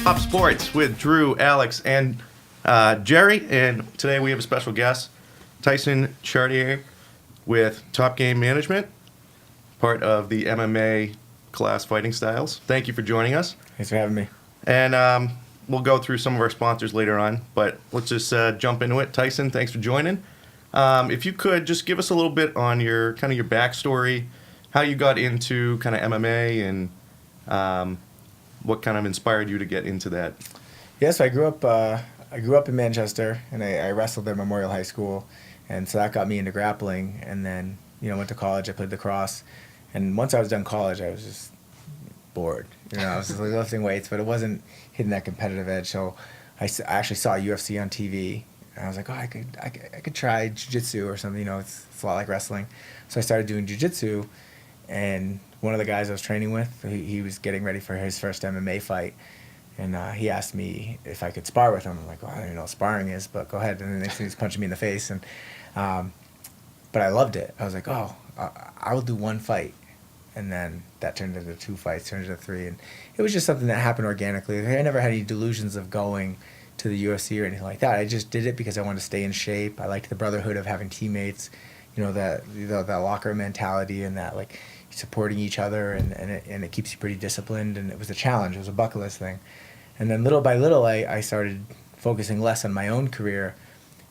Top Sports with Drew, Alex, and Jerry. And today we have a special guest, Tyson Chartier with TopGame Management, part of the MMA class Fighting Styles. Thank you for joining us. Thanks for having me. And we'll go through some of our sponsors later on, but let's just jump into it. Tyson, thanks for joining. If you could just give us a little bit on your kind of your backstory, how you got into kind of MMA, and what kind of inspired you to get into that. Yes, I grew up in Manchester, and I wrestled at Memorial High School, and so that got me into grappling. And then went to college. I played lacrosse, and once I was done college, I was just bored. I was just like lifting weights, but it wasn't hitting that competitive edge. So I actually saw UFC on TV, and I was like, oh, I could try jiu-jitsu or something. It's a lot like wrestling. So I started doing jiu-jitsu, and one of the guys I was training with, he was getting ready for his first MMA fight, and he asked me if I could spar with him. I'm like, well, I don't even know what sparring is, but go ahead. And the next thing he's punching me in the face, and but I loved it. I was like, oh, I will do one fight. And then that turned into 2 fights, turned into 3. And it was just something that happened organically. I never had any delusions of going to the UFC or anything like that. I just did it because I wanted to stay in shape. I liked the brotherhood of having teammates, that locker mentality, and that like supporting each other, and it keeps you pretty disciplined. And it was a challenge. It was a bucket list thing. And then little by little, I started focusing less on my own career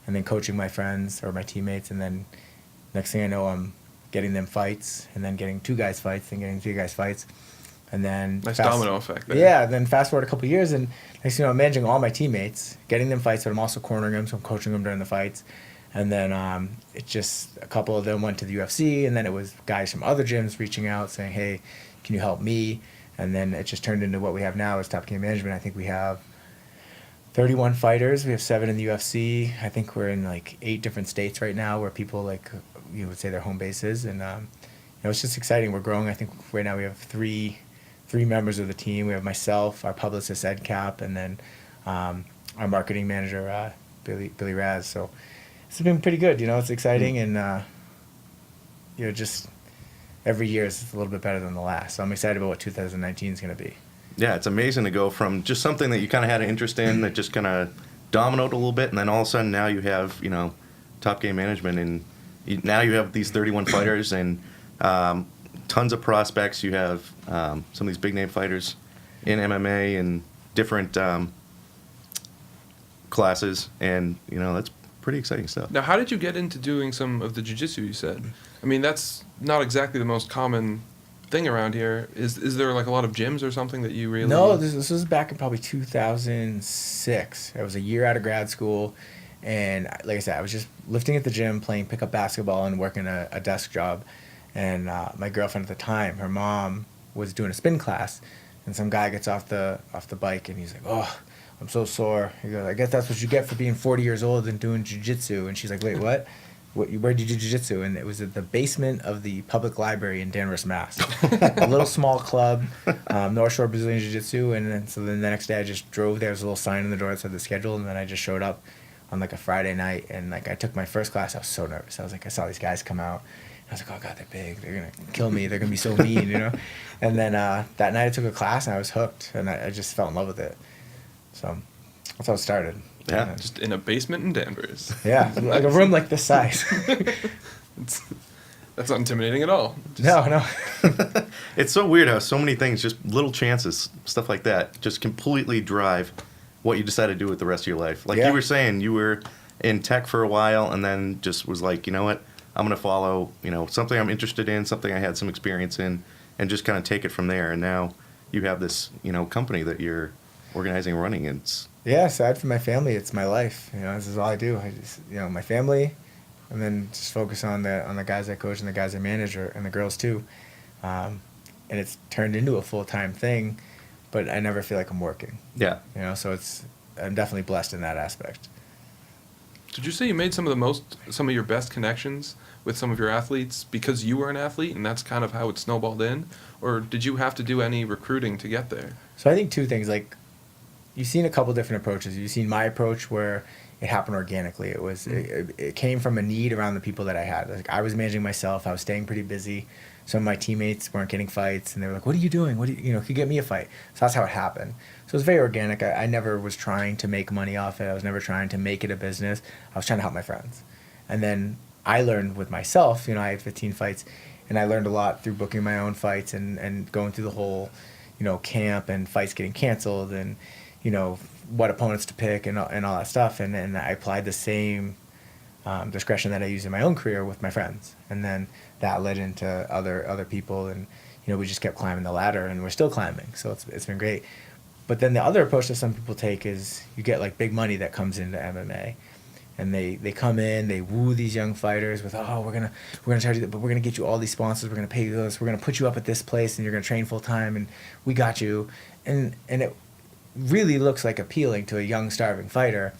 and then coaching my friends or my teammates. And then next thing I know, I'm getting them fights, and then getting 2 guys fights, then getting 3 guys fights, and then nice domino effect there. Yeah, then fast forward a couple of years, and next thing you know, I'm managing all my teammates, getting them fights, but I'm also cornering them, so I'm coaching them during the fights. And then it just, a couple of them went to the UFC, and then it was guys from other gyms reaching out saying, hey, can you help me? And then it just turned into what we have now is TopGame Management. I think we have 31 fighters. We have 7 in the UFC. I think we're in like 8 different states right now where people would say their home bases, and it's just exciting. We're growing. I think right now we have three members of the team. We have myself, our publicist Ed Cap, and then our marketing manager Billy Raz. So it's been pretty good. It's exciting, and just every year is a little bit better than the last. So I'm excited about what 2019 is going to be. Yeah, it's amazing to go from just something that you kind of had an interest in that just kind of dominoed a little bit, and then all of a sudden now you have TopGame Management, and now you have these 31 fighters and tons of prospects. You have some of these big name fighters in MMA and different classes, and that's pretty exciting stuff. Now, how did you get into doing some of the jiu-jitsu you said? I mean, that's not exactly the most common thing around here. Is there like a lot of gyms or something that you really... No, this was back in probably 2006. I was a year out of grad school. And like I said, I was just lifting at the gym, playing pickup basketball, and working a desk job. And my girlfriend at the time, her mom was doing a spin class, and some guy gets off the bike, and he's like, "Oh, I'm so sore." He goes, "I guess that's what you get for being 40 years old and doing jiu-jitsu." And she's like, "Wait, what? Where did you do jiu-jitsu?" And it was at the basement of the public library in Danvers, Mass. A little small club, North Shore Brazilian Jiu-Jitsu. And then the next day I just drove there. There was a little sign on the door that said the schedule, and then I just showed up on like a Friday night, and like I took my first class. I was so nervous. I was like, I saw these guys come out, and I was like, oh god, they're big, they're gonna kill me, they're gonna be so mean, And then that night I took a class, and I was hooked, and I just fell in love with it. So that's how it started. Yeah, just in a basement in Danvers. Yeah, like a room like this size. That's not intimidating at all. No. It's so weird how so many things, just little chances, stuff like that, just completely drive what you decide to do with the rest of your life. Like you were saying, you were in tech for a while, and then just was like, you know what, I'm going to follow, something I'm interested in, something I had some experience in, and just kind of take it from there. And now you have this, company that you're organizing and running. Yeah, aside from my family, it's my life. This is all I do. I just, my family, and then just focus on the guys I coach and the guys I manage, and the girls too. And it's turned into a full-time thing, but I never feel like I'm working. Yeah. So I'm definitely blessed in that aspect. Did you say you made some of your best connections with some of your athletes because you were an athlete, and that's kind of how it snowballed in? Or did you have to do any recruiting to get there? So I think 2 things. Like, you've seen a couple different approaches. You've seen my approach where it happened organically. It came from a need around the people that I had. Like I was managing myself. I was staying pretty busy. Some of my teammates weren't getting fights, and they were like, "What are you doing? What do you could get me a fight?" So that's how it happened. So it was very organic. I never was trying to make money off it. I was never trying to make it a business. I was trying to help my friends. And then I learned with myself. I had 15 fights, and I learned a lot through booking my own fights and going through the whole, camp and fights getting canceled and, what opponents to pick and all that stuff. And I applied the same discretion that I use in my own career with my friends. And then that led into other people, and we just kept climbing the ladder, and we're still climbing. So it's been great. But then the other approach that some people take is you get like big money that comes into MMA, and they come in, they woo these young fighters with, we're gonna charge you, but we're gonna get you all these sponsors, we're gonna pay you this, we're gonna put you up at this place, and you're gonna train full time, and we got you, and it really looks like appealing to a young starving fighter,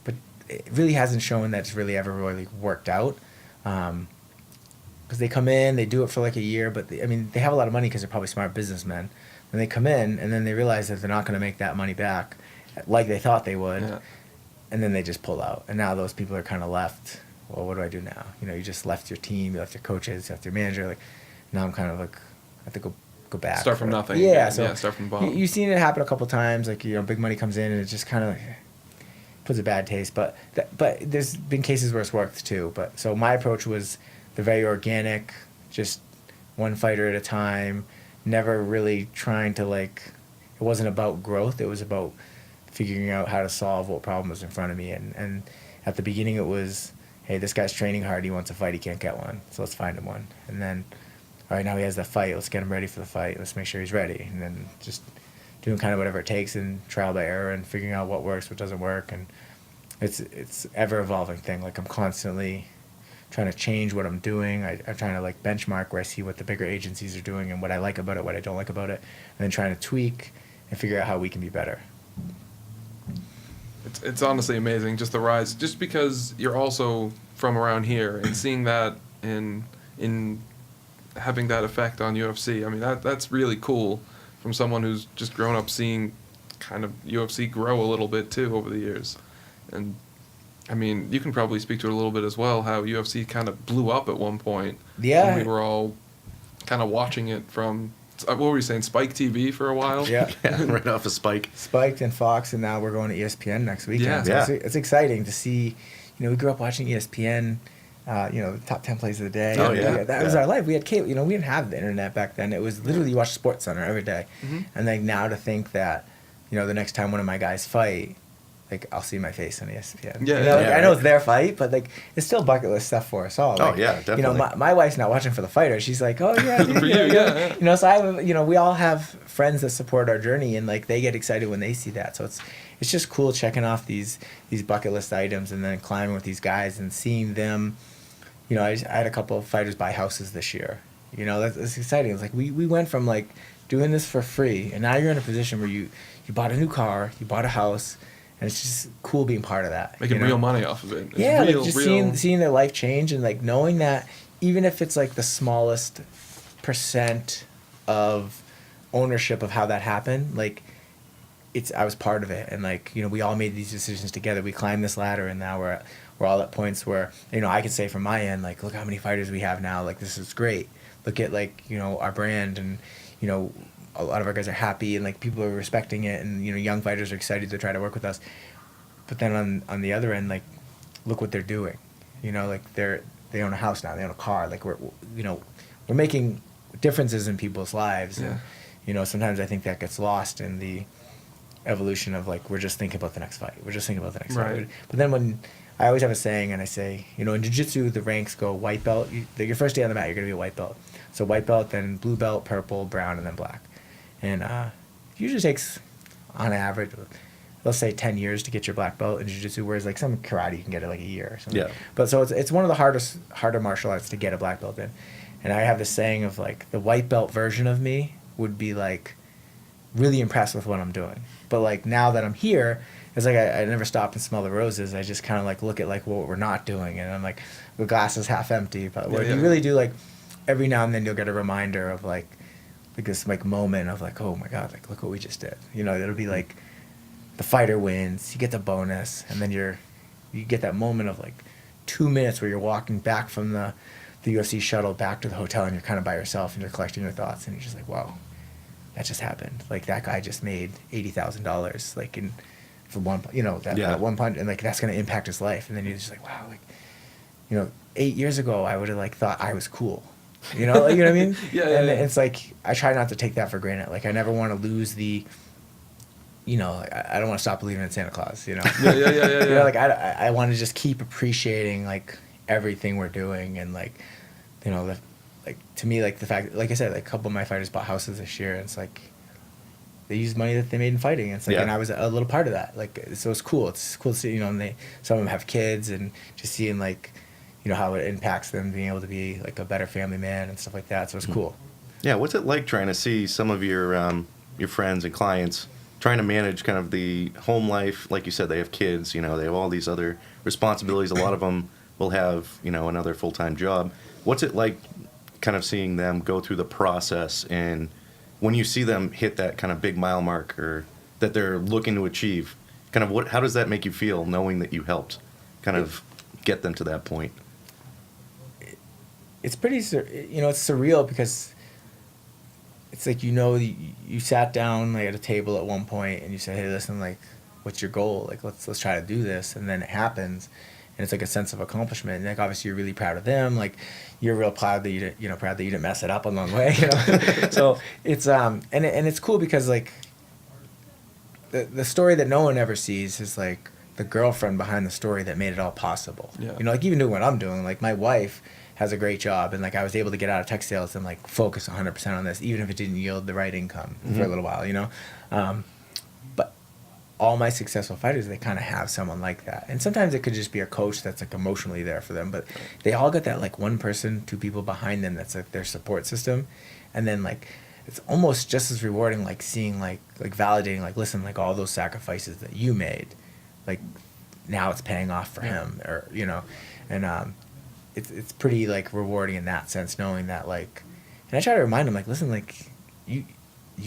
but it really hasn't shown that it's really ever really worked out. Because they come in, they do it for like a year, but they have a lot of money because they're probably smart businessmen. And they come in, and then they realize that they're not going to make that money back like they thought they would. Yeah. And then they just pull out. And now those people are kind of left, well, what do I do now? You just left your team, you left your coaches, you left your manager. Like, now I'm kind of like, I have to go back. Start from nothing. Yeah, start from the bottom. You've seen it happen a couple times. Like, big money comes in, and it just kind of puts a bad taste. But there's been cases where it's worked too. But so my approach was the very organic, just one fighter at a time, never really trying to it wasn't about growth, it was about figuring out how to solve what problem was in front of me. And at the beginning it was, hey, this guy's training hard, he wants a fight, he can't get one, so let's find him one. And then, all right, now he has the fight, let's get him ready for the fight, let's make sure he's ready. And then just doing kind of whatever it takes and trial by error and figuring out what works, what doesn't work. And it's ever evolving thing. Like, I'm constantly trying to change what I'm doing. I'm trying to benchmark where I see what the bigger agencies are doing and what I like about it, what I don't like about it, and then trying to tweak and figure out how we can be better. It's honestly amazing, just the rise, just because you're also from around here and seeing that in having that effect on UFC. That's really cool from someone who's just grown up seeing kind of UFC grow a little bit too over the years. And you can probably speak to it a little bit as well, how UFC kind of blew up at one point. Yeah. And we were all kind of watching it from, what were you saying, Spike TV for a while? Yeah. Right off of Spike. Spiked and Fox, and now we're going to ESPN next weekend. Yeah. So it's exciting to see, we grew up watching ESPN, the top 10 plays of the day. Oh, yeah. That was our life. We had cable, we didn't have the internet back then. It was literally you watch SportsCenter every day. Mm-hmm. And now to think that, the next time one of my guys fight, I'll see my face on ESPN. Yeah, I know it's their fight, but it's still bucket list stuff for us all. Definitely. My wife's not watching for the fighter. She's like, oh yeah, for you, yeah. So I have, we all have friends that support our journey, and they get excited when they see that. So it's just cool checking off these bucket list items and then climbing with these guys and seeing them. I had a couple of fighters buy houses this year. That's exciting. It's we went from doing this for free, and now you're in a position where you bought a new car, you bought a house. And it's just cool being part of that. Making real money off of it. It's real. Seeing their life change and knowing that even if it's the smallest percent of ownership of how that happened, I was part of it. And we all made these decisions together. We climbed this ladder, and now we're all at points where I can say from my end, look how many fighters we have now. This is great. Look at our brand, and a lot of our guys are happy, and people are respecting it, and young fighters are excited to try to work with us. But then on the other end, look what they're doing. They own a house now, they own a car. We're making differences in people's lives. Yeah. And sometimes I think that gets lost in the evolution of we're just thinking about the next fight. We're just thinking about the next fight. But then when I always have a saying, and I say, in jiu-jitsu the ranks go white belt. Your first day on the mat, you're gonna be a white belt. So white belt, then blue belt, purple, brown, and then black. And it usually takes, on average, let's say 10 years to get your black belt in jiu-jitsu, whereas some karate you can get it a year or something. Yeah. But so it's one of the harder martial arts to get a black belt in. And I have this saying of the white belt version of me would be really impressed with what I'm doing. But now that I'm here, it's I never stop and smell the roses. I just kind of look at what we're not doing, and I'm the glass is half empty. But what you really do, every now and then you'll get a reminder of this moment of oh my god, look what we just did. It'll be the fighter wins, you get the bonus, and then you're you get that moment of like 2 minutes where you're walking back from the UFC shuttle back to the hotel, and you're kind of by yourself and you're collecting your thoughts, and you're just like, wow, that just happened. Like that guy just made $80,000 like for one, that one punch, and like that's gonna impact his life. And then you're just like, wow, like 8 years ago I would have like thought I was cool. You know what I mean? And it's like I try not to take that for granted. Like I never want to lose the, I don't want to stop believing in Santa Claus. Yeah. Like I want to just keep appreciating like everything we're doing, and like, like to me, like the fact, like I said, like a couple of my fighters bought houses this year, and it's like they used money that they made in fighting. And it's like, and I was a little part of that. Like so it's cool. It's cool to see, and some of them have kids, and just seeing like, how it impacts them being able to be like a better family man and stuff like that. So it's cool. Yeah, what's it like trying to see some of your friends and clients trying to manage kind of the home life? Like you said, they have kids, they have all these other responsibilities. A lot of them will have, another full-time job. What's it like kind of seeing them go through the process, and when you see them hit that kind of big mile marker that they're looking to achieve, kind of how does that make you feel knowing that you helped kind of get them to that point? It's pretty, it's surreal, because it's like, you sat down like at a table at one point and you said, hey, listen, like, what's your goal? Like, let's try to do this. And then it happens, and it's like a sense of accomplishment. And like, obviously you're really proud of them. Like you're real proud that you didn't mess it up along the way, So it's, and it's cool because like the story that no one ever sees is like the girlfriend behind the story that made it all possible. Yeah. Like even doing what I'm doing, like my wife has a great job, and like I was able to get out of tech sales and like focus 100% on this, even if it didn't yield the right income for a little while, but all my successful fighters, they kind of have someone like that. And sometimes it could just be a coach that's like emotionally there for them, but they all got that like one person, two people behind them that's like their support system. And then like it's almost just as rewarding, like seeing like validating, like, listen, like all those sacrifices that you made, like now it's paying off for him, or and it's pretty like rewarding in that sense, knowing that like, and I try to remind them like, listen, like you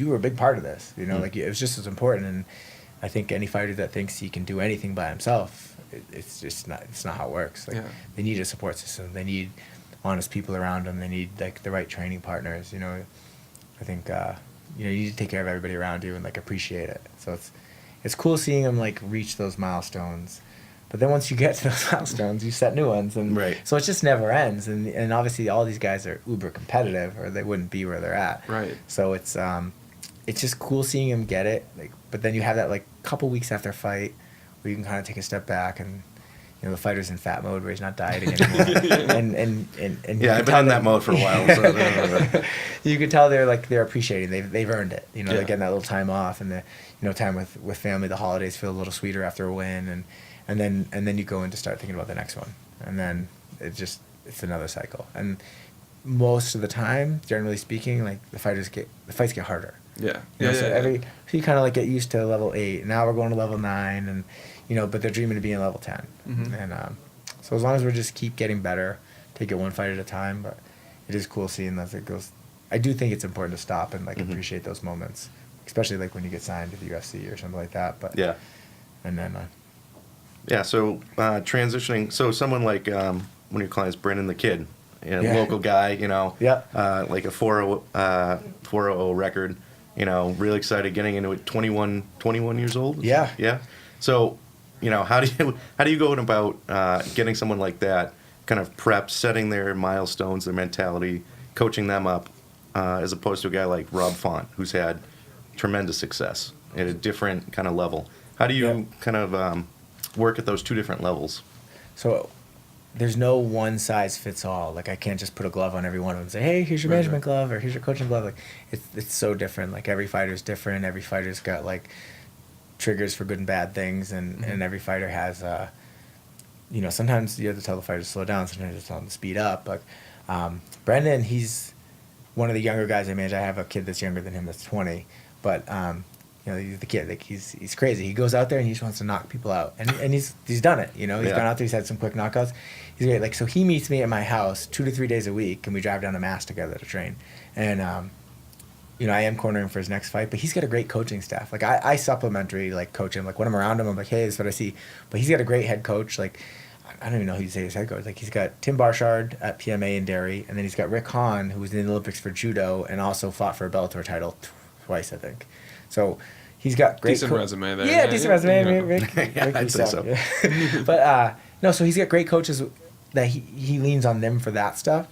were a big part of this, like it was just as important. And I think any fighter that thinks he can do anything by himself, it's not how it works. Like they need a support system, they need honest people around them, they need like the right training partners. I think you need to take care of everybody around you and like appreciate it. So it's cool seeing them like reach those milestones. But then once you get to those milestones, you set new ones, and so it just never ends. And obviously all these guys are uber competitive, or they wouldn't be where they're at. Right. So it's just cool seeing them get it. Like, but then you have that like couple weeks after a fight where you can kind of take a step back, and the fighter's in fat mode where he's not dieting anymore. and yeah, I've been in that mode for a while. So you can tell they're appreciating. They've earned it. They're getting that little time off, and the time with family. The holidays feel a little sweeter after a win, and then you go in to start thinking about the next one, and then it's another cycle. And most of the time, generally speaking, like the fights get harder. So you kind of like get used to level 8. Now we're going to level 9, and but they're dreaming to be in level 10. And so as long as we just keep getting better, take it one fight at a time. But it is cool seeing that it goes. I do think it's important to stop and like appreciate those moments, especially like when you get signed to the UFC or something like that. But and then. So transitioning, so someone like one of your clients, Brendan the Kid, local guy, like a 4-0 record, really excited getting into it, 21 years old. Yeah. So, how do you go about getting someone like that kind of prepped, setting their milestones, their mentality, coaching them up, as opposed to a guy like Rob Font, who's had tremendous success at a different kind of level? How do you kind of work at those two different levels? So there's no one size fits all. Like I can't just put a glove on every one of them and say, hey, here's your management glove, or here's your coaching glove. Like it's so different. Like every fighter's different. Every fighter's got like triggers for good and bad things, and every fighter has sometimes you have to tell the fighter to slow down, sometimes you have to tell them to speed up. But Brendan, he's one of the younger guys I manage. I have a kid that's younger than him that's 20, but he's the kid. Like he's crazy. He goes out there and he just wants to knock people out, and he's done it. He's gone out there. He's had some quick knockouts. He's great. Like so, he meets me at my house 2 to 3 days a week, and we drive down to Mass together to train. And I am cornering for his next fight, but he's got a great coaching staff. Like I supplementary like coach him. Like when I'm around him, I'm like, hey, this is what I see. But he's got a great head coach. Like I don't even know who you say his head coach. Like he's got Tim Barshard at PMA in Derry, and then he's got Rick Hahn, who was in the Olympics for judo and also fought for a Bellator title twice, I think. So he's got great decent resume there. Yeah, decent resume. Rick, I'd say so. Yeah. But no, so he's got great coaches that he leans on them for that stuff,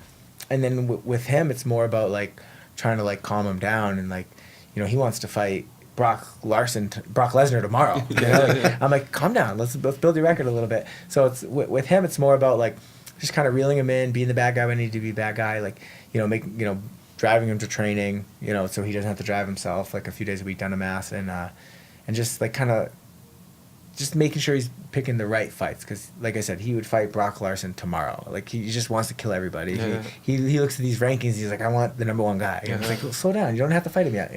and then with him, it's more about like trying to like calm him down and like, he wants to fight Brock Lesnar tomorrow. I'm like, calm down. Let's build your record a little bit. So it's with him, it's more about like just kind of reeling him in, being the bad guy when he need to be bad guy. Like, driving him to training, so he doesn't have to drive himself like a few days a week down to Mass, and just like kind of just making sure he's picking the right fights, because like I said, he would fight Brock Larson tomorrow. Like he just wants to kill everybody. Yeah. He looks at these rankings. He's like, I want the number one guy. And it's like, well, slow down. You don't have to fight him yet.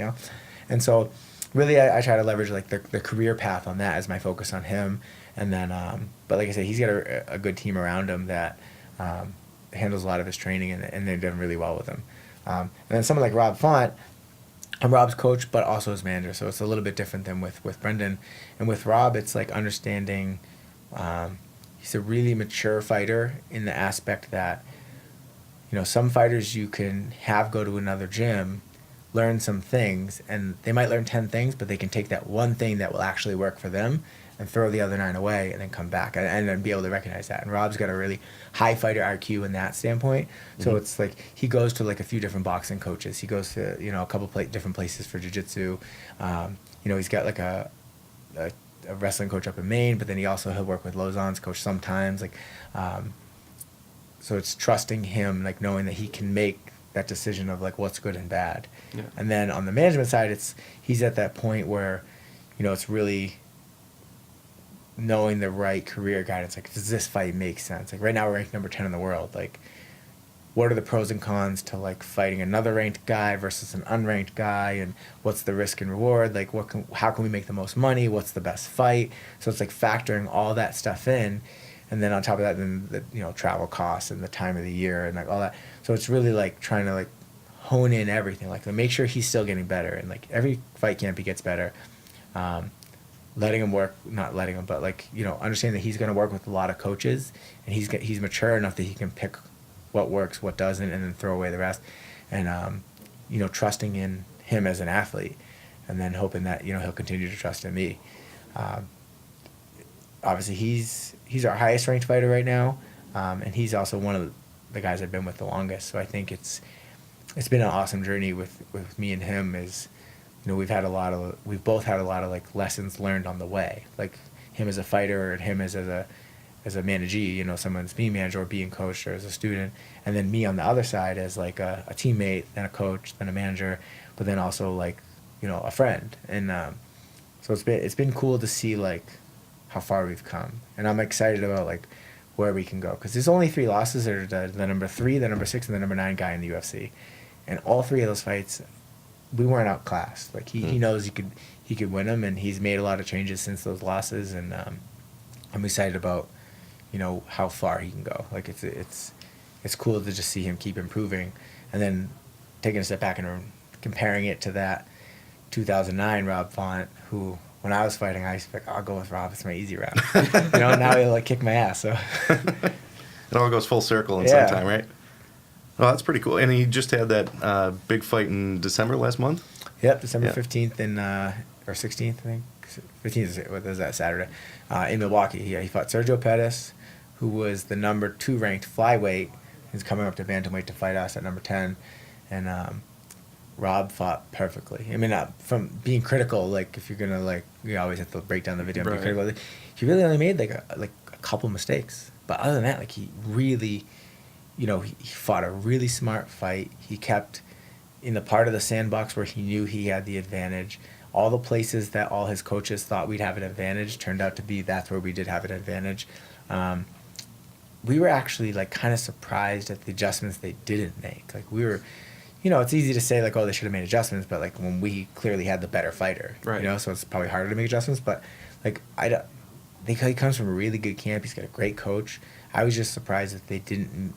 And so really I try to leverage like the career path on that as my focus on him. And then but like I said, he's got a good team around him that handles a lot of his training, and they've done really well with him. And then someone like Rob Font, I'm Rob's coach, but also his manager, so it's a little bit different than with Brendan. And with Rob, it's like understanding he's a really mature fighter in the aspect that, some fighters you can have go to another gym, learn some things, and they might learn 10 things, but they can take that one thing that will actually work for them and throw the other 9 away and then come back and then be able to recognize that. And Rob's got a really high fighter IQ in that standpoint. So it's like he goes to like a few different boxing coaches. He goes to, a couple different places for jiu-jitsu. He's got like a wrestling coach up in Maine, but then he'll work with Lausanne's coach sometimes. Like, so it's trusting him, like knowing that he can make that decision of like what's good and bad. Yeah. And then on the management side, he's at that point where, it's really knowing the right career guidance. Like, does this fight make sense? Like right now we're ranked number 10 in the world. Like, what are the pros and cons to like fighting another ranked guy versus an unranked guy, and what's the risk and reward? Like how can we make the most money? What's the best fight? So it's like factoring all that stuff in, and then on top of that, then the travel costs and the time of the year and like all that. So it's really like trying to like hone in everything, like to make sure he's still getting better, and like every fight camp he gets better. Letting him work, not letting him, but like understanding that he's going to work with a lot of coaches, and he's mature enough that he can pick what works, what doesn't, and then throw away the rest. And trusting in him as an athlete, and then hoping that he'll continue to trust in me. Obviously, he's our highest ranked fighter right now, and he's also one of the guys I've been with the longest. So I think it's been an awesome journey with me and him. We've both had a lot of like lessons learned on the way, like him as a fighter and him as a managee, someone's being managed or being coached or as a student, and then me on the other side as like a teammate, then a coach, then a manager, but then also like a friend. And so it's been cool to see like how far we've come, and I'm excited about like where we can go, because there's only 3 losses. There's the number 3, the number 6, and the number 9 guy in the UFC, and all 3 of those fights we weren't outclassed. Like he knows he could win them, and he's made a lot of changes since those losses, and I'm excited about how far he can go. Like it's cool to just see him keep improving, and then taking a step back and comparing it to that 2009 Rob Font, who when I was fighting I used to be like, I'll go with Rob, it's my easy route. Now he'll like kick my ass. So it all goes full circle in some time, right? Oh, that's pretty cool. And he just had that big fight in December last month? Yep, December 15th or 16th, I think. 15th is that Saturday, in Milwaukee. He fought Sergio Pettis, who was the number 2 ranked flyweight. He's coming up to bantamweight to fight us at number 10. And Rob fought perfectly. I mean, from being critical, like if you're going to like, you always have to break down the video and be critical. He really only made like a couple mistakes. But other than that, like he really... he fought a really smart fight. He kept in the part of the sandbox where he knew he had the advantage. All the places that all his coaches thought we'd have an advantage turned out to be that's where we did have an advantage. We were actually like kind of surprised at the adjustments they didn't make. Like we were, it's easy to say like, oh, they should have made adjustments, but like when we clearly had the better fighter, right. So it's probably harder to make adjustments. But like he comes from a really good camp. He's got a great coach. I was just surprised that they didn't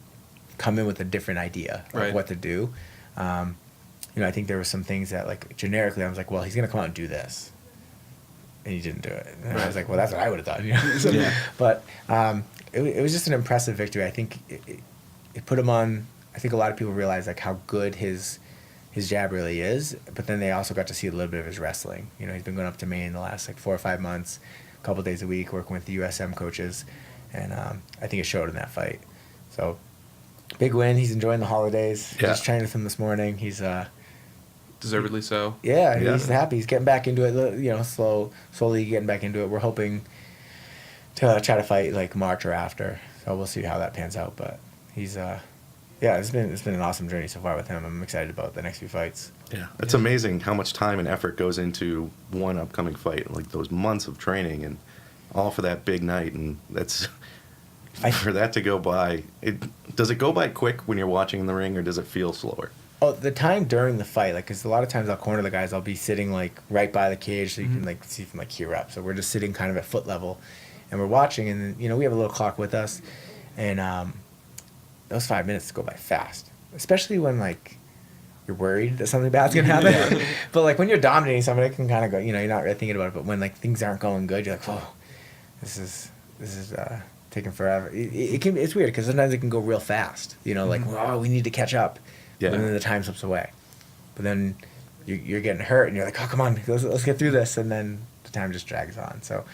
come in with a different idea of what to do. I think there were some things that, like, generically, I was like, well, he's going to come out and do this. And he didn't do it. And I was like, well, that's what I would have done. So, Yeah. But it was just an impressive victory. I think it put him on. I think a lot of people realize, like, how good his jab really is. But then they also got to see a little bit of his wrestling. He's been going up to Maine the last, like, 4 or 5 months, a couple days a week, working with the USM coaches. And I think it showed in that fight. So, big win. He's enjoying the holidays. Yeah. Just trained with him this morning. He's Deservedly so. yeah, Yeah. he's happy. He's getting back into it. Slowly getting back into it. We're hoping to try to fight like March or after. So we'll see how that pans out. But he's it's been an awesome journey so far with him. I'm excited about the next few fights. Yeah, it's amazing how much time and effort goes into one upcoming fight. Like those months of training and all for that big night, and that's for that to go by. Does it go by quick when you're watching in the ring, or does it feel slower? Oh, the time during the fight, like, because a lot of times I'll corner the guys, I'll be sitting, like, right by the cage so you can, like, see from, like, here up. So we're just sitting kind of at foot level, and we're watching, and, we have a little clock with us, and those 5 minutes go by fast, especially when, like, you're worried that something bad's going to happen. But, like, when you're dominating somebody, it can kind of go, you're not really thinking about it, but when, like, things aren't going good, you're like, oh, this is taking forever. It's weird, because sometimes it can go real fast, like, oh, we need to catch up. Yeah. And then the time slips away. But then you're getting hurt, and you're like, oh, come on, let's get through this. And then the time just drags on. So,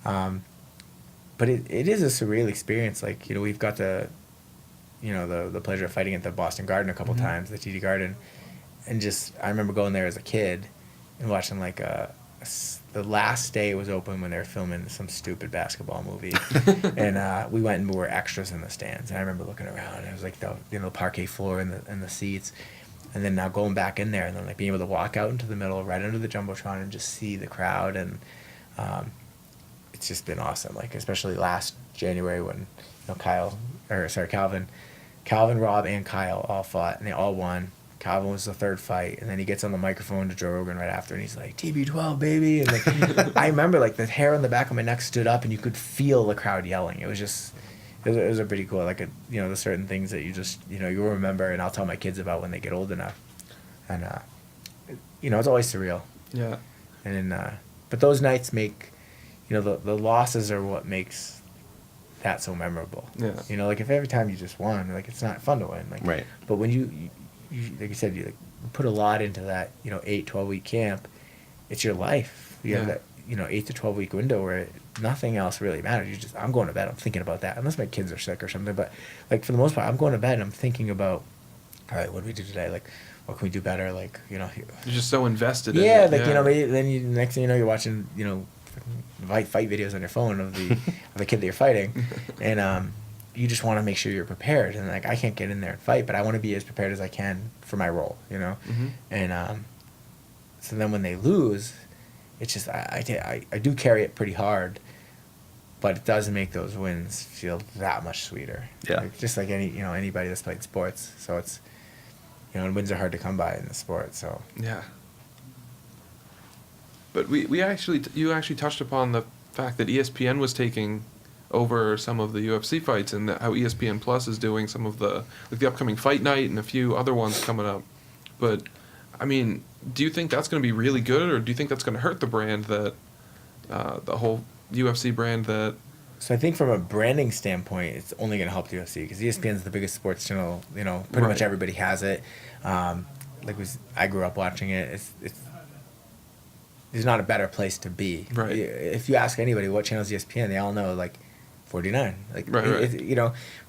but it is a surreal experience. Like, we've got the pleasure of fighting at the Boston Garden a couple times, the TD Garden. And just, I remember going there as a kid and watching, like, the last day it was open when they were filming some stupid basketball movie. And we went and we were extras in the stands. And I remember looking around, and it was like the parquet floor and the seats. And then now going back in there and then, like, being able to walk out into the middle right under the Jumbotron and just see the crowd. And it's just been awesome. Like, especially last January when Calvin, Rob, and Kyle all fought, and they all won. Calvin was the third fight, and then he gets on the microphone to Joe Rogan right after, and he's like, TB12, baby. And, like, I remember, like, the hair on the back of my neck stood up, and you could feel the crowd yelling. It was just, it was a pretty cool, like, the certain things that you just, you'll remember, and I'll tell my kids about when they get old enough. And, it's always surreal. Yeah. And then, but those nights make, the losses are what makes that so memorable. Yeah. Like, if every time you just won, like, it's not fun to win. Like, Right. But when you like you said, you, like, put a lot into that, 8-12 week camp. It's your life. You have that, 8 to 12 week window where nothing else really matters. You just, I'm going to bed. I'm thinking about that, unless my kids are sick or something. But, like, for the most part, I'm going to bed and I'm thinking about, all right, what do we do today? Like, what can we do better? Like, You're just so invested in it. Yeah, like, maybe then next thing you know, you're watching, fight videos on your phone of the kid that you're fighting, and you just want to make sure you're prepared. And, like, I can't get in there and fight, but I want to be as prepared as I can for my role, And so then when they lose, it's just I do carry it pretty hard, but it does make those wins feel that much sweeter. Yeah. Like, just like anybody that's played sports. So it's and wins are hard to come by in the sport. So Yeah. But you actually touched upon the fact that ESPN was taking over some of the UFC fights, and how ESPN Plus is doing some of the upcoming Fight Night and a few other ones coming up. But, I mean, do you think that's going to be really good, or do you think that's going to hurt the brand that, the whole UFC brand that... So I think from a branding standpoint, it's only going to help the UFC, because ESPN is the biggest sports channel, pretty much everybody has it. I grew up watching it. There's not a better place to be. Right. If you ask anybody what channel is ESPN, they all know, like, 49. Like, Right.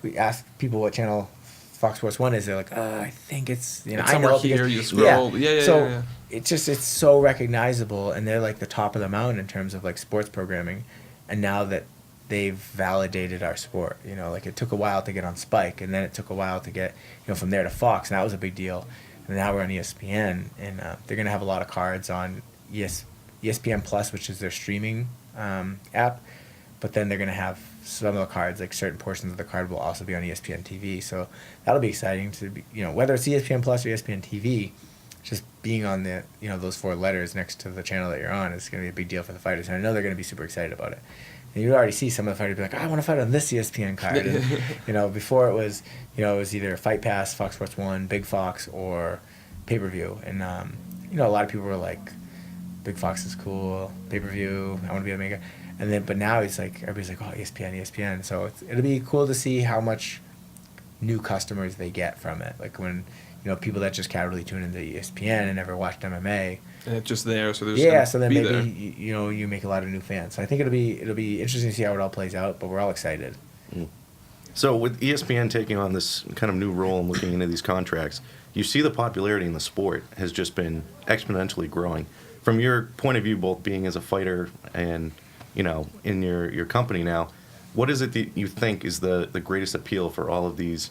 We ask people what channel Fox Sports 1 is, they're like, I think it's, It's I know somewhere here, you scroll. Yeah. So it's so recognizable, and they're, like, the top of the mountain in terms of, like, sports programming. And now that they've validated our sport, like, it took a while to get on Spike, and then it took a while to get, from there to Fox, and that was a big deal. And now we're on ESPN, and they're going to have a lot of cards on ESPN Plus, which is their streaming app, but then they're going to have some of the cards, like certain portions of the card will also be on ESPN TV. So that'll be exciting to be, whether it's ESPN Plus or ESPN TV, just being on the, those 4 letters next to the channel that you're on is going to be a big deal for the fighters. And I know they're going to be super excited about it. And you already see some of the fighters be like, I want to fight on this ESPN card. And, before it was, it was either Fight Pass, Fox Sports 1, Big Fox, or pay-per-view. And, a lot of people were like, Big Fox is cool, pay-per-view, I want to be a maker. And then, but now it's like, everybody's like, oh, ESPN. So it'll be cool to see how much new customers they get from it. Like when, people that just casually tune into ESPN and never watched MMA. And it's just there, so there's so then maybe, there. you make a lot of new fans. So I think it'll be interesting to see how it all plays out, but we're all excited. So with ESPN taking on this kind of new role and looking into these contracts, you see the popularity in the sport has just been exponentially growing. From your point of view, both being as a fighter and, in your company now, what is it that you think is the greatest appeal for all of these,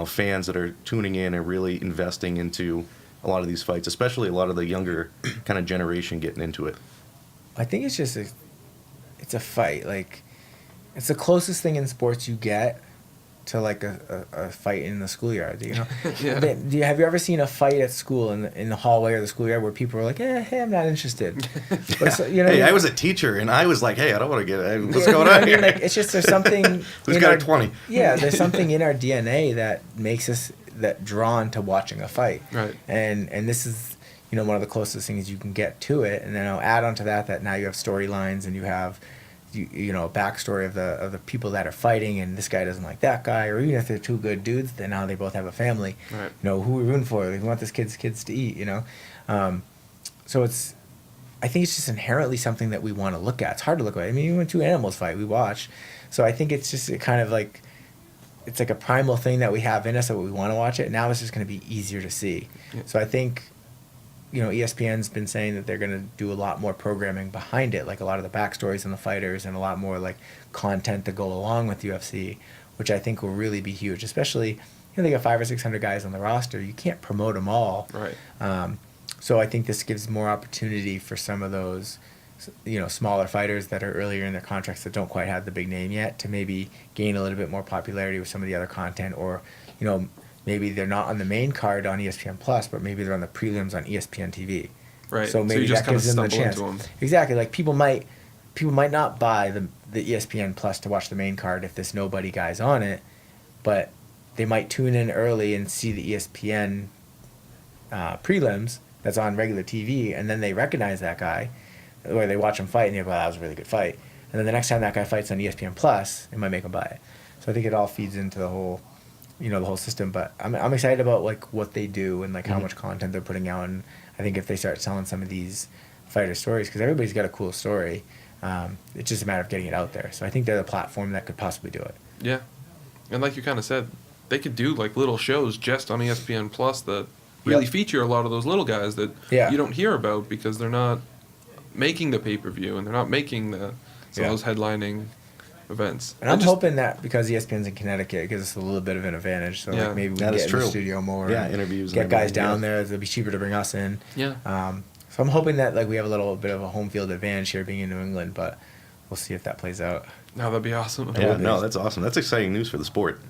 fans that are tuning in and really investing into a lot of these fights, especially a lot of the younger kind of generation getting into it? I think it's just it's a fight. Like, it's the closest thing in sports you get to like a fight in the schoolyard. Yeah. Have you ever seen a fight at school in the hallway or the schoolyard where people are like, hey, I'm not interested. But so, hey, I was a teacher and I was like, hey, I don't want to get what's going on here. Like, it's just there's something. Who's got a 20? Yeah, there's something in our DNA that makes us drawn to watching a fight. Right. And this is one of the closest things you can get to it. And then I'll add on to that now you have storylines and you have a backstory of the people that are fighting, and this guy doesn't like that guy, or even if they're two good dudes, then now they both have a family. Right. Who we rooting for? We want this kids to eat. So I think it's just inherently something that we want to look at. It's hard to look at. I mean, even when two animals fight, we watch. So I think it's just kind of like it's like a primal thing that we have in us that we want to watch it. Now it's just going to be easier to see. Yeah. So I think. ESPN's been saying that they're going to do a lot more programming behind it, like a lot of the backstories on the fighters and a lot more like content to go along with UFC, which I think will really be huge. Especially, they got 500 or 600 guys on the roster. You can't promote them all. Right. So I think this gives more opportunity for some of those, smaller fighters that are earlier in their contracts that don't quite have the big name yet to maybe gain a little bit more popularity with some of the other content, or, maybe they're not on the main card on ESPN Plus, but maybe they're on the prelims on ESPN TV. Right. So maybe you just that gives them the stumble chance. into them. Exactly. Like people might not buy the ESPN Plus to watch the main card if there's nobody guys on it, but they might tune in early and see the ESPN prelims that's on regular TV, and then they recognize that guy, or they watch him fight and they're like, that was a really good fight. And then the next time that guy fights on ESPN Plus, it might make them buy it. So I think it all feeds into the whole system. But I'm excited about like what they do and like how much content they're putting out. And I think if they start telling some of these fighter stories, because everybody's got a cool story, it's just a matter of getting it out there. So I think they're the platform that could possibly do it. Yeah, and like you kind of said, they could do like little shows just on ESPN Plus that really feature a lot of those little guys that you don't hear about because they're not making the pay-per-view and they're not making some of those headlining events. And I'm hoping that because ESPN's in Connecticut, it gives us a little bit of an advantage. So like maybe we can get in the studio more. Yeah, interviews. Get guys down there. It'll be cheaper to bring us in. Yeah. So I'm hoping that like we have a little bit of a home field advantage here being in New England, but we'll see if that plays out. No, that'd be awesome. Yeah, no, that's awesome. That's exciting news for the sport.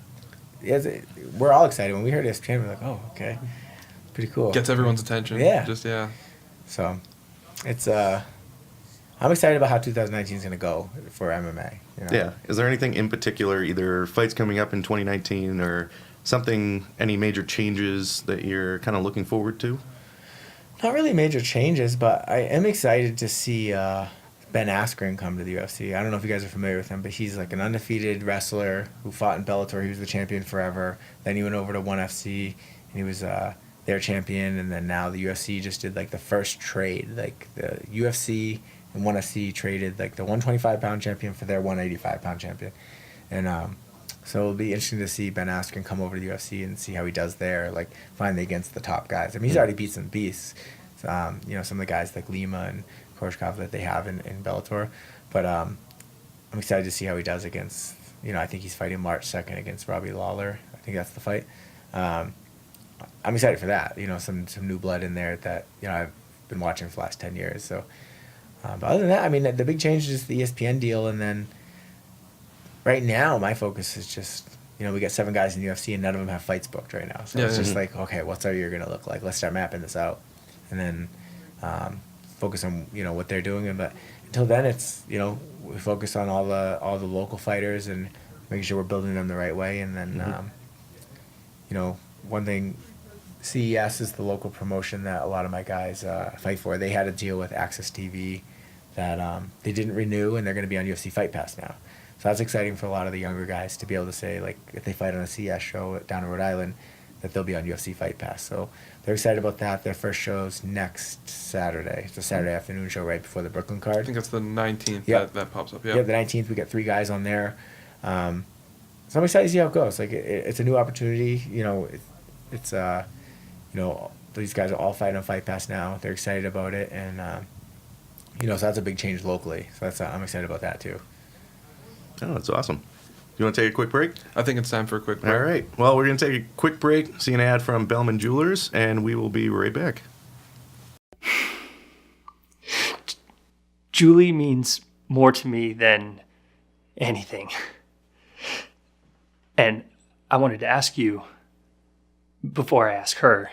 Yeah, we're all excited. When we heard ESPN, we're like, oh, okay. Pretty cool. Gets everyone's attention. Yeah. So it's I'm excited about how 2019 is going to go for MMA. Yeah. Is there anything in particular, either fights coming up in 2019 or something, any major changes that you're kind of looking forward to? Not really major changes, but I am excited to see Ben Askren come to the UFC. I don't know if you guys are familiar with him, but he's like an undefeated wrestler who fought in Bellator. He was the champion forever. Then he went over to ONE FC, and he was their champion. And then now the UFC just did like the first trade. Like the UFC and ONE FC traded like the 125-pound champion for their 185-pound champion. And so it'll be interesting to see Ben Askren come over to the UFC and see how he does there, like finally against the top guys. I mean, he's already beat some beasts. Some of the guys like Lima and Korshkov that they have in Bellator. But I'm excited to see how he does against, I think he's fighting March 2nd against Robbie Lawler. I think that's the fight. I'm excited for that. Some new blood in there that, I've been watching for the last 10 years. So, but other than that, I mean, the big change is the ESPN deal. And then right now, my focus is just, we got 7 guys in the UFC and none of them have fights booked right now. So it's just like, okay, what's our year going to look like? Let's start mapping this out. And then focus on, what they're doing. But until then, it's, we focus on all the local fighters and making sure we're building them the right way. And then, one thing CES is the local promotion that a lot of my guys fight for. They had a deal with Access TV that they didn't renew, and they're going to be on UFC Fight Pass now. So that's exciting for a lot of the younger guys to be able to say, like, if they fight on a CES show down in Rhode Island, that they'll be on UFC Fight Pass. So they're excited about that. Their first show's next Saturday. It's a Saturday afternoon show right before the Brooklyn card. I think it's the 19th Yep. that pops up. Yeah, the 19th, we got 3 guys on there. So I'm excited to see how it goes. Like, it's a new opportunity. You know, it's you know, these guys are all fighting on Fight Pass now. They're excited about it, and you know, so that's a big change locally. So that's I'm excited about that too. Oh, that's awesome. You want to take a quick break? I think it's time for a quick break. All right. Well, we're going to take a quick break, see an ad from Bellman Jewelers, and we will be right back. Julie means more to me than anything. And I wanted to ask you, before I ask her,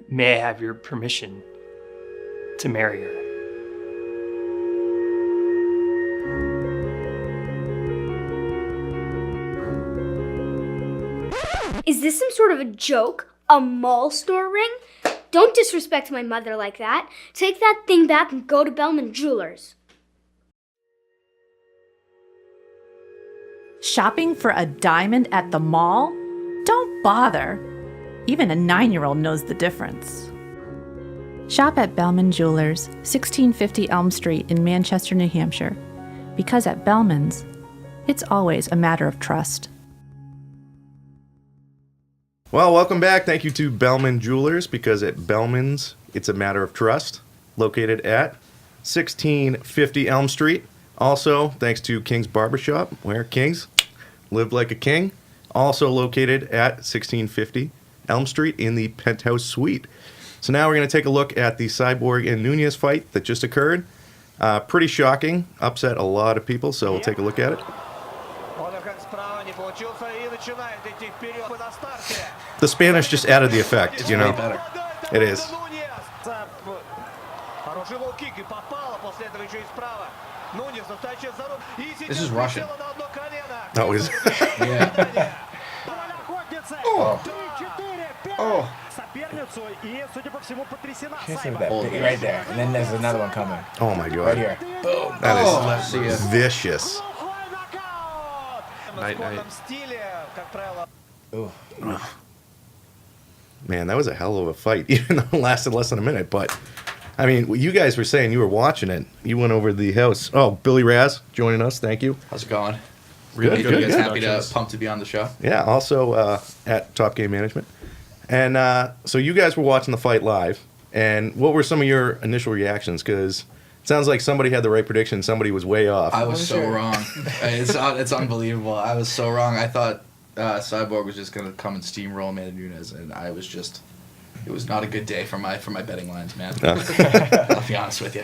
may I have your permission to marry her? Is this some sort of a joke? A mall store ring? Don't disrespect my mother like that. Take that thing back and go to Bellman Jewelers. Shopping for a diamond at the mall? Don't bother. Even a 9-year-old knows the difference. Shop at Bellman Jewelers, 1650 Elm Street in Manchester, New Hampshire. Because at Bellman's, it's always a matter of trust. Well, welcome back. Thank you to Bellman Jewelers, because at Bellman's, it's a matter of trust, located at 1650 Elm Street. Also, thanks to King's Barbershop, where King's lived like a king. Also located at 1650 Elm Street in the penthouse suite. So now we're going to take a look at the Cyborg and Nunez fight that just occurred. Pretty shocking, upset a lot of people, so we'll take a look at it. The Spanish just added the effect, you know. It is. This is Russian. Oh, is Yeah. Oh. Here's that big right there, and then there's another one coming Oh my god. right here. Boom. That is See ya. vicious. Night, night. Ooh. Man, that was a hell of a fight, even though it lasted less than a minute. But, I mean, what you guys were saying, you were watching it. You went over to the house. Oh, Billy Raz joining us. Thank you. How's it going? Really Good. good. Happy to pumped to be on the show. Yeah, also at TopGame Management. And so you guys were watching the fight live. And what were some of your initial reactions? Because it sounds like somebody had the right prediction. Somebody was way off. I was so wrong. It's unbelievable. I was so wrong. I thought Cyborg was just gonna come and steamroll Amanda Nunes, and I was just. It was not a good day for my betting lines, man. I'll be honest with you.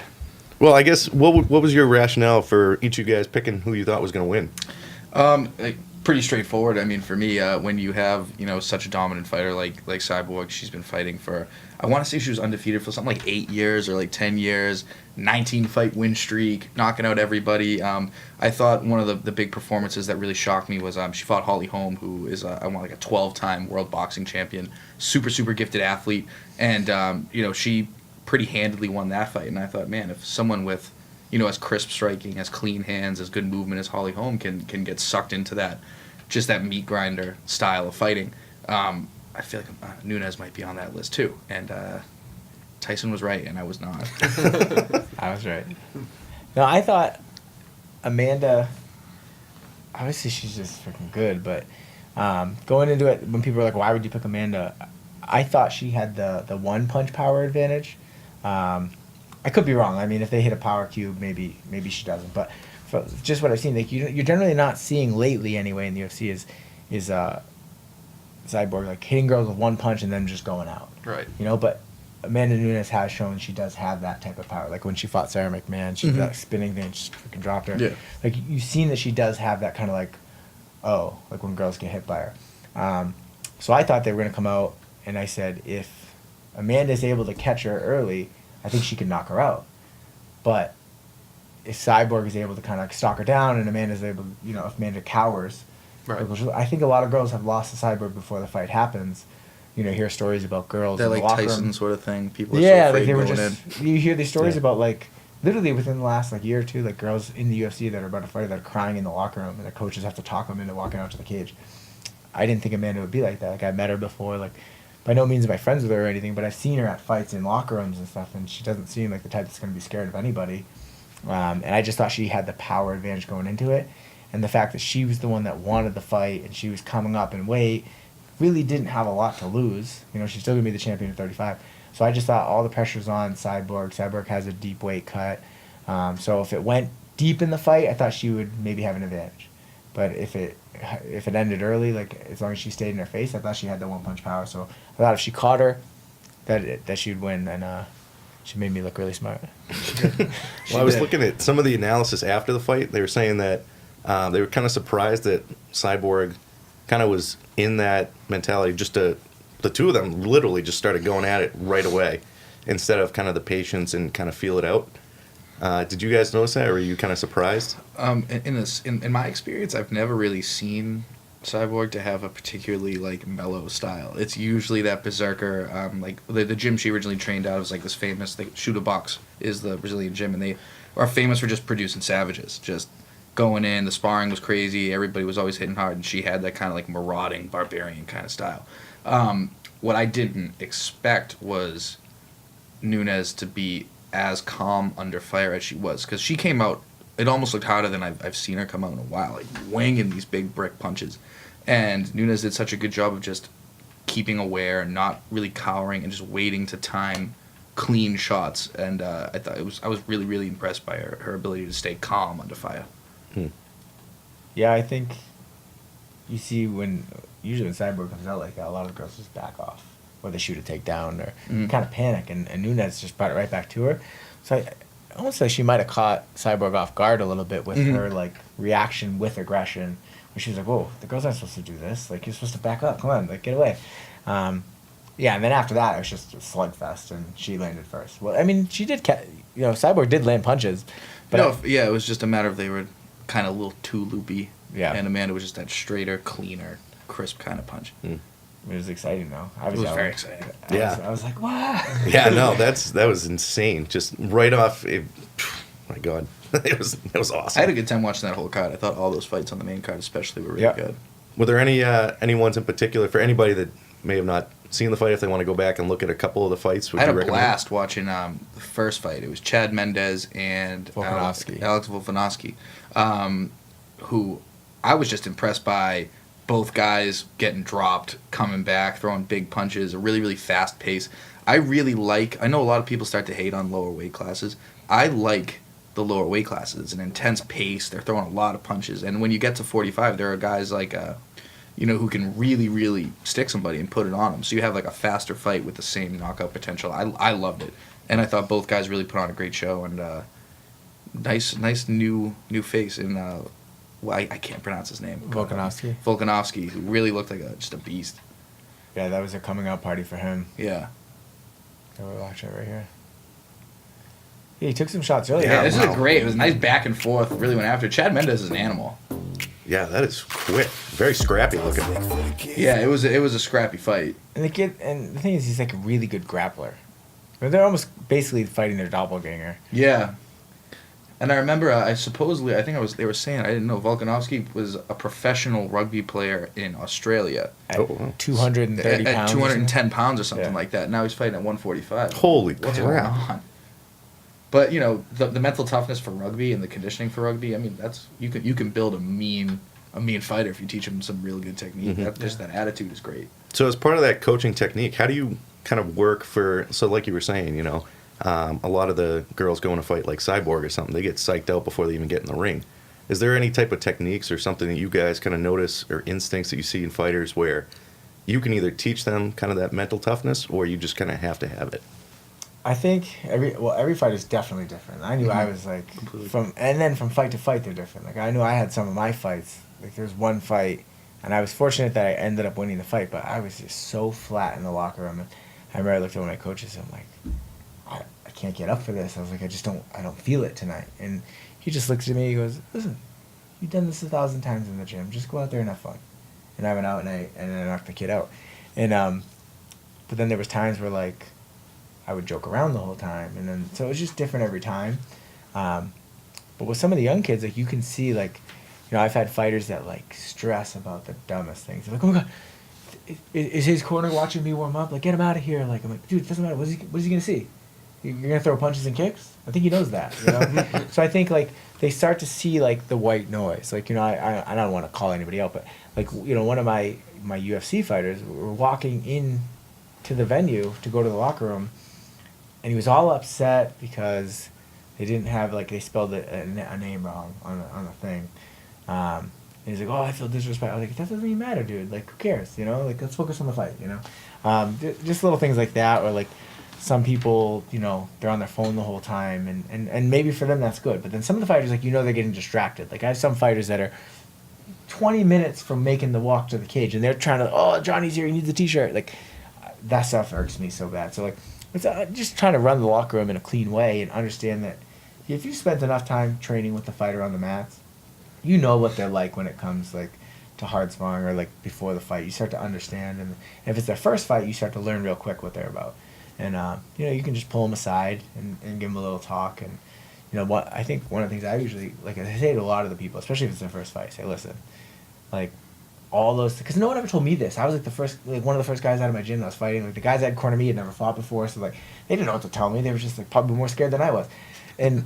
Well, I guess what was your rationale for each of you guys picking who you thought was going to win? Pretty straightforward. I mean, for me, when you have such a dominant fighter like Cyborg, she's been fighting for. I want to say she was undefeated for something like 8 years or like 10 years, 19-fight win streak, knocking out everybody. I thought one of the big performances that really shocked me was she fought Holly Holm, who is I want like a 12-time world boxing champion, super gifted athlete, and she pretty handedly won that fight. And I thought, man, if someone with as crisp striking, as clean hands, as good movement as Holly Holm can get sucked into that meat grinder style of fighting, I feel like Nunes might be on that list too. And Tyson was right, and I was not. I was right. No, I thought Amanda. Obviously, she's just freaking good, but going into it, when people were like, "Why would you pick Amanda?" I thought she had the one punch power advantage. I could be wrong. I mean, if they hit a power cube, maybe she doesn't. But for just what I've seen, like you're generally not seeing lately anyway in the UFC is Cyborg like hitting girls with one punch and then just going out. Right. But Amanda Nunes has shown she does have that type of power. Like when she fought Sarah McMahon, she did that spinning thing, just freaking dropped her. Yeah. Like you've seen that she does have that kind of like when girls get hit by her. So I thought they were gonna come out, and I said if Amanda's able to catch her early, I think she could knock her out. But if Cyborg is able to kind of stalk her down, and Amanda's able, if Amanda cowers. Right. I think a lot of girls have lost to Cyborg before the fight happens hear stories about girls That in the like locker Tyson room. sort of thing. People are Yeah, so afraid like they were going just. You hear these stories Yeah. about like literally within the last like year or two, like girls in the UFC that are about to fight that are crying in the locker room, and their coaches have to talk them into walking out to the cage. I didn't think Amanda would be like that. Like I met her before, like by no means am I friends with her or anything, but I've seen her at fights in locker rooms and stuff, and she doesn't seem like the type that's going to be scared of anybody. And I just thought she had the power advantage going into it, and the fact that she was the one that wanted the fight and she was coming up in weight, really didn't have a lot to lose. She's still gonna be the champion at 35. So I just thought all the pressure's on Cyborg. Cyborg has a deep weight cut, so if it went deep in the fight, I thought she would maybe have an advantage. But if it ended early, like as long as she stayed in her face, I thought she had the one punch power. So I thought if she caught her, that she'd win, and she made me look really smart. Well, I was looking at some of the analysis after the fight. They were saying that they were kind of surprised that Cyborg kind of was in that mentality. The two of them literally just started going at it right away instead of kind of the patience and kind of feel it out. Did you guys notice that, or were you kind of surprised? In my experience, I've never really seen Cyborg to have a particularly like mellow style. It's usually that berserker. Like the gym she originally trained out of was like this famous. They Shoot a Box is the Brazilian gym, and they are famous for just producing savages. Just going in, the sparring was crazy. Everybody was always hitting hard, and she had that kind of like marauding barbarian kind of style. What I didn't expect was Nunes to be as calm under fire as she was, because she came out. It almost looked harder than I've seen her come out in a while, like wanging these big brick punches. And Nunes did such a good job of just keeping aware and not really cowering and just waiting to time clean shots. And I was really, really impressed by her ability to stay calm under fire. Yeah, I think you see usually when Cyborg comes out like that, a lot of the girls just back off, or they shoot a takedown, or kind of panic, and Nunes just brought it right back to her. So I almost like she might have caught Cyborg off guard a little bit with her like reaction with aggression, where she was like, "Whoa, the girls aren't supposed to do this. Like you're supposed to back up. Come on, like get away." Yeah, and then after that, it was just a slugfest, and she landed first. Well, I mean, she did. Cyborg did land punches, but it was just a matter of they were kind of a little too loopy. Yeah. And Amanda was just that straighter, cleaner, crisp kind of punch. It was exciting though. It was very exciting. I was like, wow. Yeah, no, that was insane. Just right off. My God, it was awesome. I had a good time watching that whole card. I thought all those fights on the main card, especially, were really good. Were there any ones in particular for anybody that may have not seen the fight? If they want to go back and look at a couple of the fights, would I had you a recommend? blast watching the first fight. It was Chad Mendez and Alex Volkanovski, who I was just impressed by. Both guys getting dropped, coming back, throwing big punches, a really, really fast pace. I know a lot of people start to hate on lower weight classes. I like the lower weight classes. It's an intense pace. They're throwing a lot of punches. And when you get to 45, there are guys like, who can really, really stick somebody and put it on them. So you have like a faster fight with the same knockout potential. I loved it. And I thought both guys really put on a great show. And nice new face in... I can't pronounce his name. Volkanovski, who really looked like just a beast. Yeah, that was a coming out party for him. Yeah. We're watching it right here. Yeah, he took some shots earlier. Yeah, this is great. It was a nice back and forth. Really went after it. Chad Mendez is an animal. Yeah, that is quick. Very scrappy looking. Yeah, it was a scrappy fight. And the thing is, he's like a really good grappler. They're almost basically fighting their doppelganger. Yeah. And I remember, they were saying, I didn't know, Volkanovski was a professional rugby player in Australia. At 230 pounds. At 210 pounds or something like that. Now he's fighting at 145. Holy What's going on? But, the mental toughness for rugby and the conditioning for rugby, I mean, you can build a mean fighter if you teach him some real good technique. That attitude is great. So as part of that coaching technique, how do you kind of work so like you were saying, a lot of the girls going to fight like Cyborg or something, they get psyched out before they even get in the ring. Is there any type of techniques or something that you guys kind of notice or instincts that you see in fighters where you can either teach them kind of that mental toughness or you just kind of have to have it? I think every fight is definitely different. I knew I was like from fight to fight they're different. Like I knew I had some of my fights. Like there's one fight, and I was fortunate that I ended up winning the fight, but I was just so flat in the locker room. And I remember I looked at one of my coaches and I'm like, I can't get up for this. I was like, I don't feel it tonight. And he just looks at me. He goes, listen, you've done this 1,000 times in the gym. Just go out there and have fun. And I went out and I knocked the kid out. And but then there was times where like I would joke around the whole time, and then so it was just different every time. But with some of the young kids, like you can see, like, I've had fighters that like stress about the dumbest things. They're like, oh my god, is his corner watching me warm up? Like, get him out of here. Like, I'm like, dude, it doesn't matter. What is he gonna see? You're gonna throw punches and kicks? I think he knows that. So I think like they start to see like the white noise. Like, I don't want to call anybody out, but like, one of my UFC fighters were walking in to the venue to go to the locker room, and he was all upset because they didn't have, like, they spelled a name wrong on the thing. And he's like, oh, I feel disrespect. I was like, that doesn't even matter, dude. Like, who cares, Like, let's focus on the fight, Just little things like that, or, like, some people, they're on their phone the whole time, and maybe for them that's good. But then some of the fighters, like, they're getting distracted. Like, I have some fighters that are 20 minutes from making the walk to the cage, and they're trying to, oh, Johnny's here, he needs a T-shirt. Like, that stuff irks me so bad. So, like, it's just trying to run the locker room in a clean way and understand that if you spent enough time training with the fighter on the mats, you know what they're like when it comes, like, to hard sparring or, like, before the fight. You start to understand, and if it's their first fight, you start to learn real quick what they're about. And, you can just pull them aside and give them a little talk. And, what I think one of the things I usually, like, I say to a lot of the people, especially if it's their first fight, I say, listen, like, all those, because no one ever told me this. I was, like, one of the first guys out of my gym that was fighting. Like, the guys that had cornered me had never fought before, so, like, they didn't know what to tell me. They were just, like, probably more scared than I was. And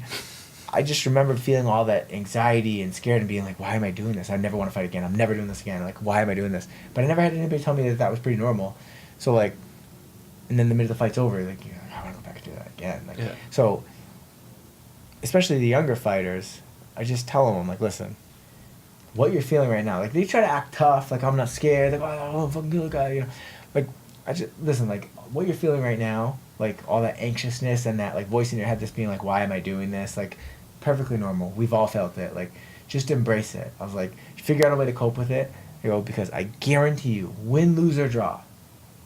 I just remembered feeling all that anxiety and scared and being like, why am I doing this? I never want to fight again. I'm never doing this again. Like, why am I doing this? But I never had anybody tell me that was pretty normal. So, like, and then the minute the fight's over, like, I want to go back and do that again. Like, yeah. So, especially the younger fighters, I just tell them, like, listen, what you're feeling right now. Like, they try to act tough, like, I'm not scared, like, oh, fucking good guy, Like, I just, listen, like, what you're feeling right now, like, all that anxiousness and that, like, voice in your head just being like, why am I doing this? Like, perfectly normal. We've all felt it. Like, just embrace it. I was like, figure out a way to cope with it. Because I guarantee you, win, lose, or draw,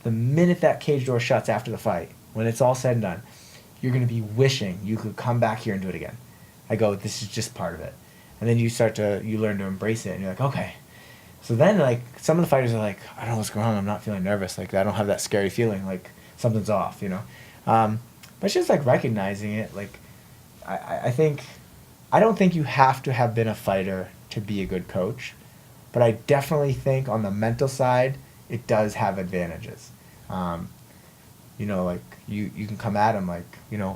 the minute that cage door shuts after the fight, when it's all said and done, you're going to be wishing you could come back here and do it again. This is just part of it. And then you learn to embrace it, and you're like, okay. So then, like, some of the fighters are like, I don't know what's going on, I'm not feeling nervous. Like, I don't have that scary feeling, like, something's off, But it's just, like, recognizing it. Like, I don't think you have to have been a fighter to be a good coach, but I definitely think on the mental side, it does have advantages. Like, you can come at them, like,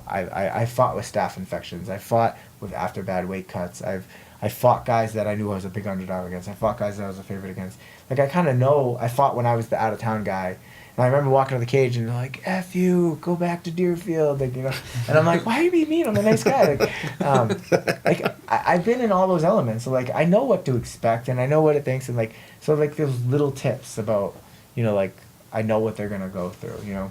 I fought with staph infections. I fought with after bad weight cuts. I fought guys that I knew I was a big underdog against. I fought guys that I was a favorite against. Like, I kind of know. I fought when I was the out-of-town guy. And I remember walking to the cage and they're like, F you, go back to Deerfield. Like, And I'm like, why are you being mean? I'm a nice guy. Like, I've been in all those elements. So, like, I know what to expect and I know what it thinks. And, like, so, like, there's little tips about, like, I know what they're going to go through,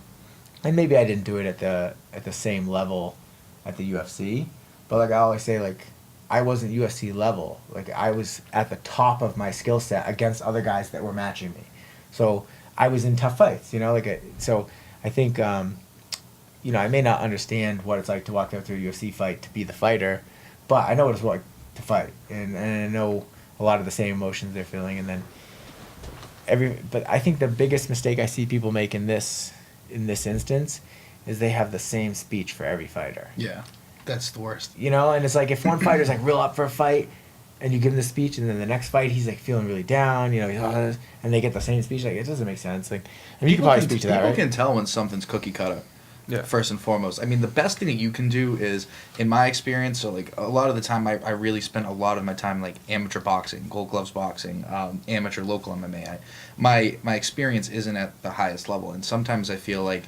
And maybe I didn't do it at the same level at the UFC. But, like, I always say, like, I wasn't UFC level. Like, I was at the top of my skill set against other guys that were matching me. So I was in tough fights, So I think, I may not understand what it's like to walk out to a UFC fight to be the fighter, but I know what it's like to fight. And I know a lot of the same emotions they're feeling. And then but I think the biggest mistake I see people make in this instance is they have the same speech for every fighter. Yeah. That's the worst. And it's like if one fighter's like real up for a fight and you give him the speech and then the next fight he's like feeling really down, and they get the same speech, like it doesn't make sense. Like, I mean, you can probably speak to that, right? People can tell when something's cookie cutter. Yeah. First and foremost. I mean, the best thing that you can do is, in my experience, so like a lot of the time I really spent a lot of my time like amateur boxing, gold gloves boxing, amateur local MMA. My experience isn't at the highest level, and sometimes I feel like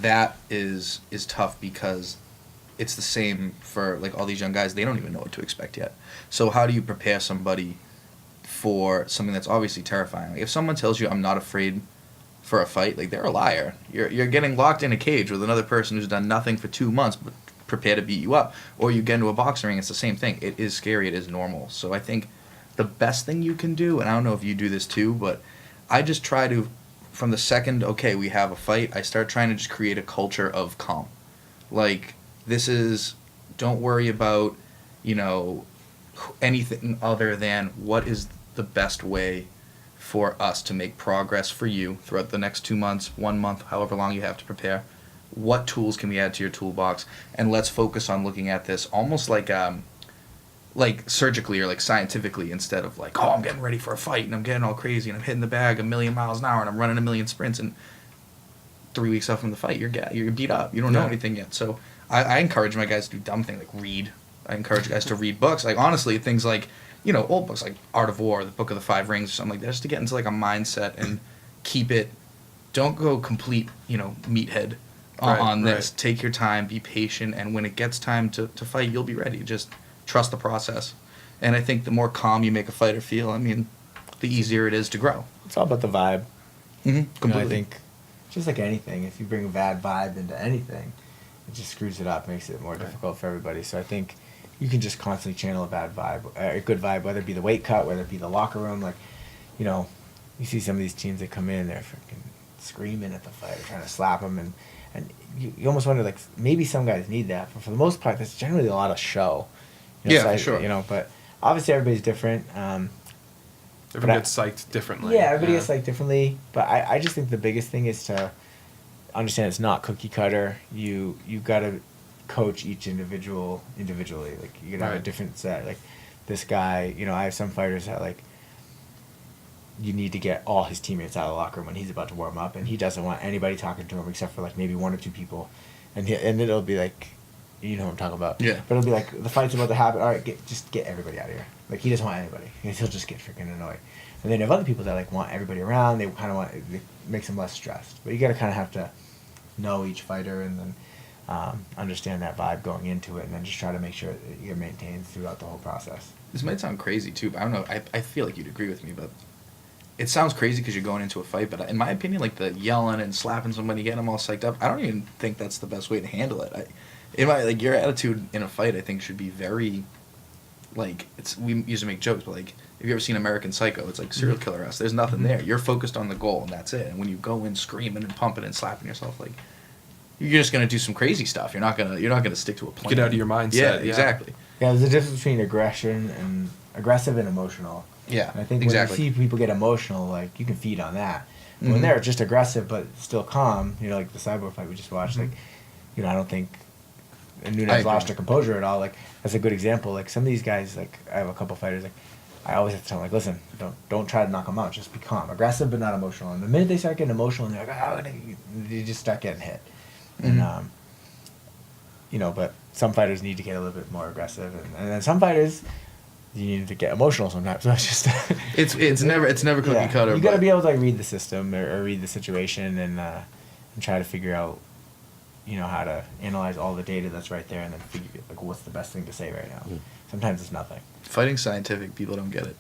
that is tough because it's the same for like all these young guys. They don't even know what to expect yet. So how do you prepare somebody for something that's obviously terrifying? Like if someone tells you I'm not afraid for a fight, like they're a liar. You're getting locked in a cage with another person who's done nothing for 2 months but prepare to beat you up. Or you get into a boxing ring, it's the same thing. It is scary, it is normal. So I think the best thing you can do, and I don't know if you do this too, but I just try to, from the second, okay, we have a fight, I start trying to just create a culture of calm. Like, this is, don't worry about, anything other than what is the best way for us to make progress for you throughout the next 2 months, 1 month, however long you have to prepare? What tools can we add to your toolbox? And let's focus on looking at this almost like surgically or like scientifically, instead of like, oh, I'm getting ready for a fight and I'm getting all crazy and I'm hitting the bag 1,000,000 miles an hour and I'm running 1,000,000 sprints, and 3 weeks out from the fight, you're beat up. You don't know anything yet. So I encourage my guys to do dumb things like read. I encourage guys to read books. Like, honestly, things like, old books like Art of War, the Book of the Five Rings, or something like that, just to get into like a mindset and keep it. Don't go complete, meathead on this. Right. Take your time, be patient, and when it gets time to fight, you'll be ready. Just trust the process. And I think the more calm you make a fighter feel, the easier it is to grow. It's all about the vibe. Mm-hmm. Completely. I think, just like anything, if you bring a bad vibe into anything, it just screws it up, makes it more difficult for everybody. So I think you can just constantly channel a bad vibe, a good vibe, whether it be the weight cut, whether it be the locker room. Like, you see some of these teams that come in, they're freaking screaming at the fighter, trying to slap them, and you almost wonder, like, maybe some guys need that, but for the most part, that's generally a lot of show. For sure. But obviously everybody's different. Everyone gets psyched differently. Yeah, everybody gets psyched differently. But I just think the biggest thing is to understand it's not cookie cutter. You got to coach each individual individually. Like, you got to have a different set. Like, this guy, I have some fighters that, like, you need to get all his teammates out of the locker room when he's about to warm up, and he doesn't want anybody talking to him except for, like, maybe 1 or 2 people. And it'll be like, you know what I'm talking about. Yeah. But it'll be like, the fight's about to happen. All right, just get everybody out of here. Like, he doesn't want anybody. He'll just get freaking annoyed. And then you have other people that, like, want everybody around. They kind of it makes them less stressed. But you got to kind of have to know each fighter and then understand that vibe going into it, and then just try to make sure that you're maintained throughout the whole process. This might sound crazy too, but I don't know. I feel like you'd agree with me, but it sounds crazy because you're going into a fight. But in my opinion, like, the yelling and slapping somebody, getting them all psyched up, I don't even think that's the best way to handle it. Your attitude in a fight, I think, should be very, like, we used to make jokes, but, like, have you ever seen American Psycho? It's like serial killer-esque. There's nothing there. You're focused on the goal, and that's it. And when you go in screaming and pumping and slapping yourself, like, you're just gonna do some crazy stuff. You're not gonna stick to a plan. Get out of your mindset. Yeah, exactly. Yeah, there's a difference between aggressive and emotional. Yeah, and I think exactly. when you see people get emotional, like, you can feed on that. Mm-hmm. When they're just aggressive but still calm, like the Cyborg fight we just watched, like, I don't think Nunes lost her composure at all. Like, that's a good example. Like, some of these guys, like, I have a couple fighters, like, I always have to tell them, like, listen, don't try to knock them out. Just be calm, aggressive but not emotional. And the minute they start getting emotional, and they're like, they just start getting hit. Mm-hmm. And but some fighters need to get a little bit more aggressive, and then some fighters, you need to get emotional sometimes. So it's just it's never cookie cutter. You got to be able to, like, read the system or read the situation and try to figure out, how to analyze all the data that's right there, and then figure, like, what's the best thing to say right now. Sometimes it's nothing. Fighting scientific, people don't get it.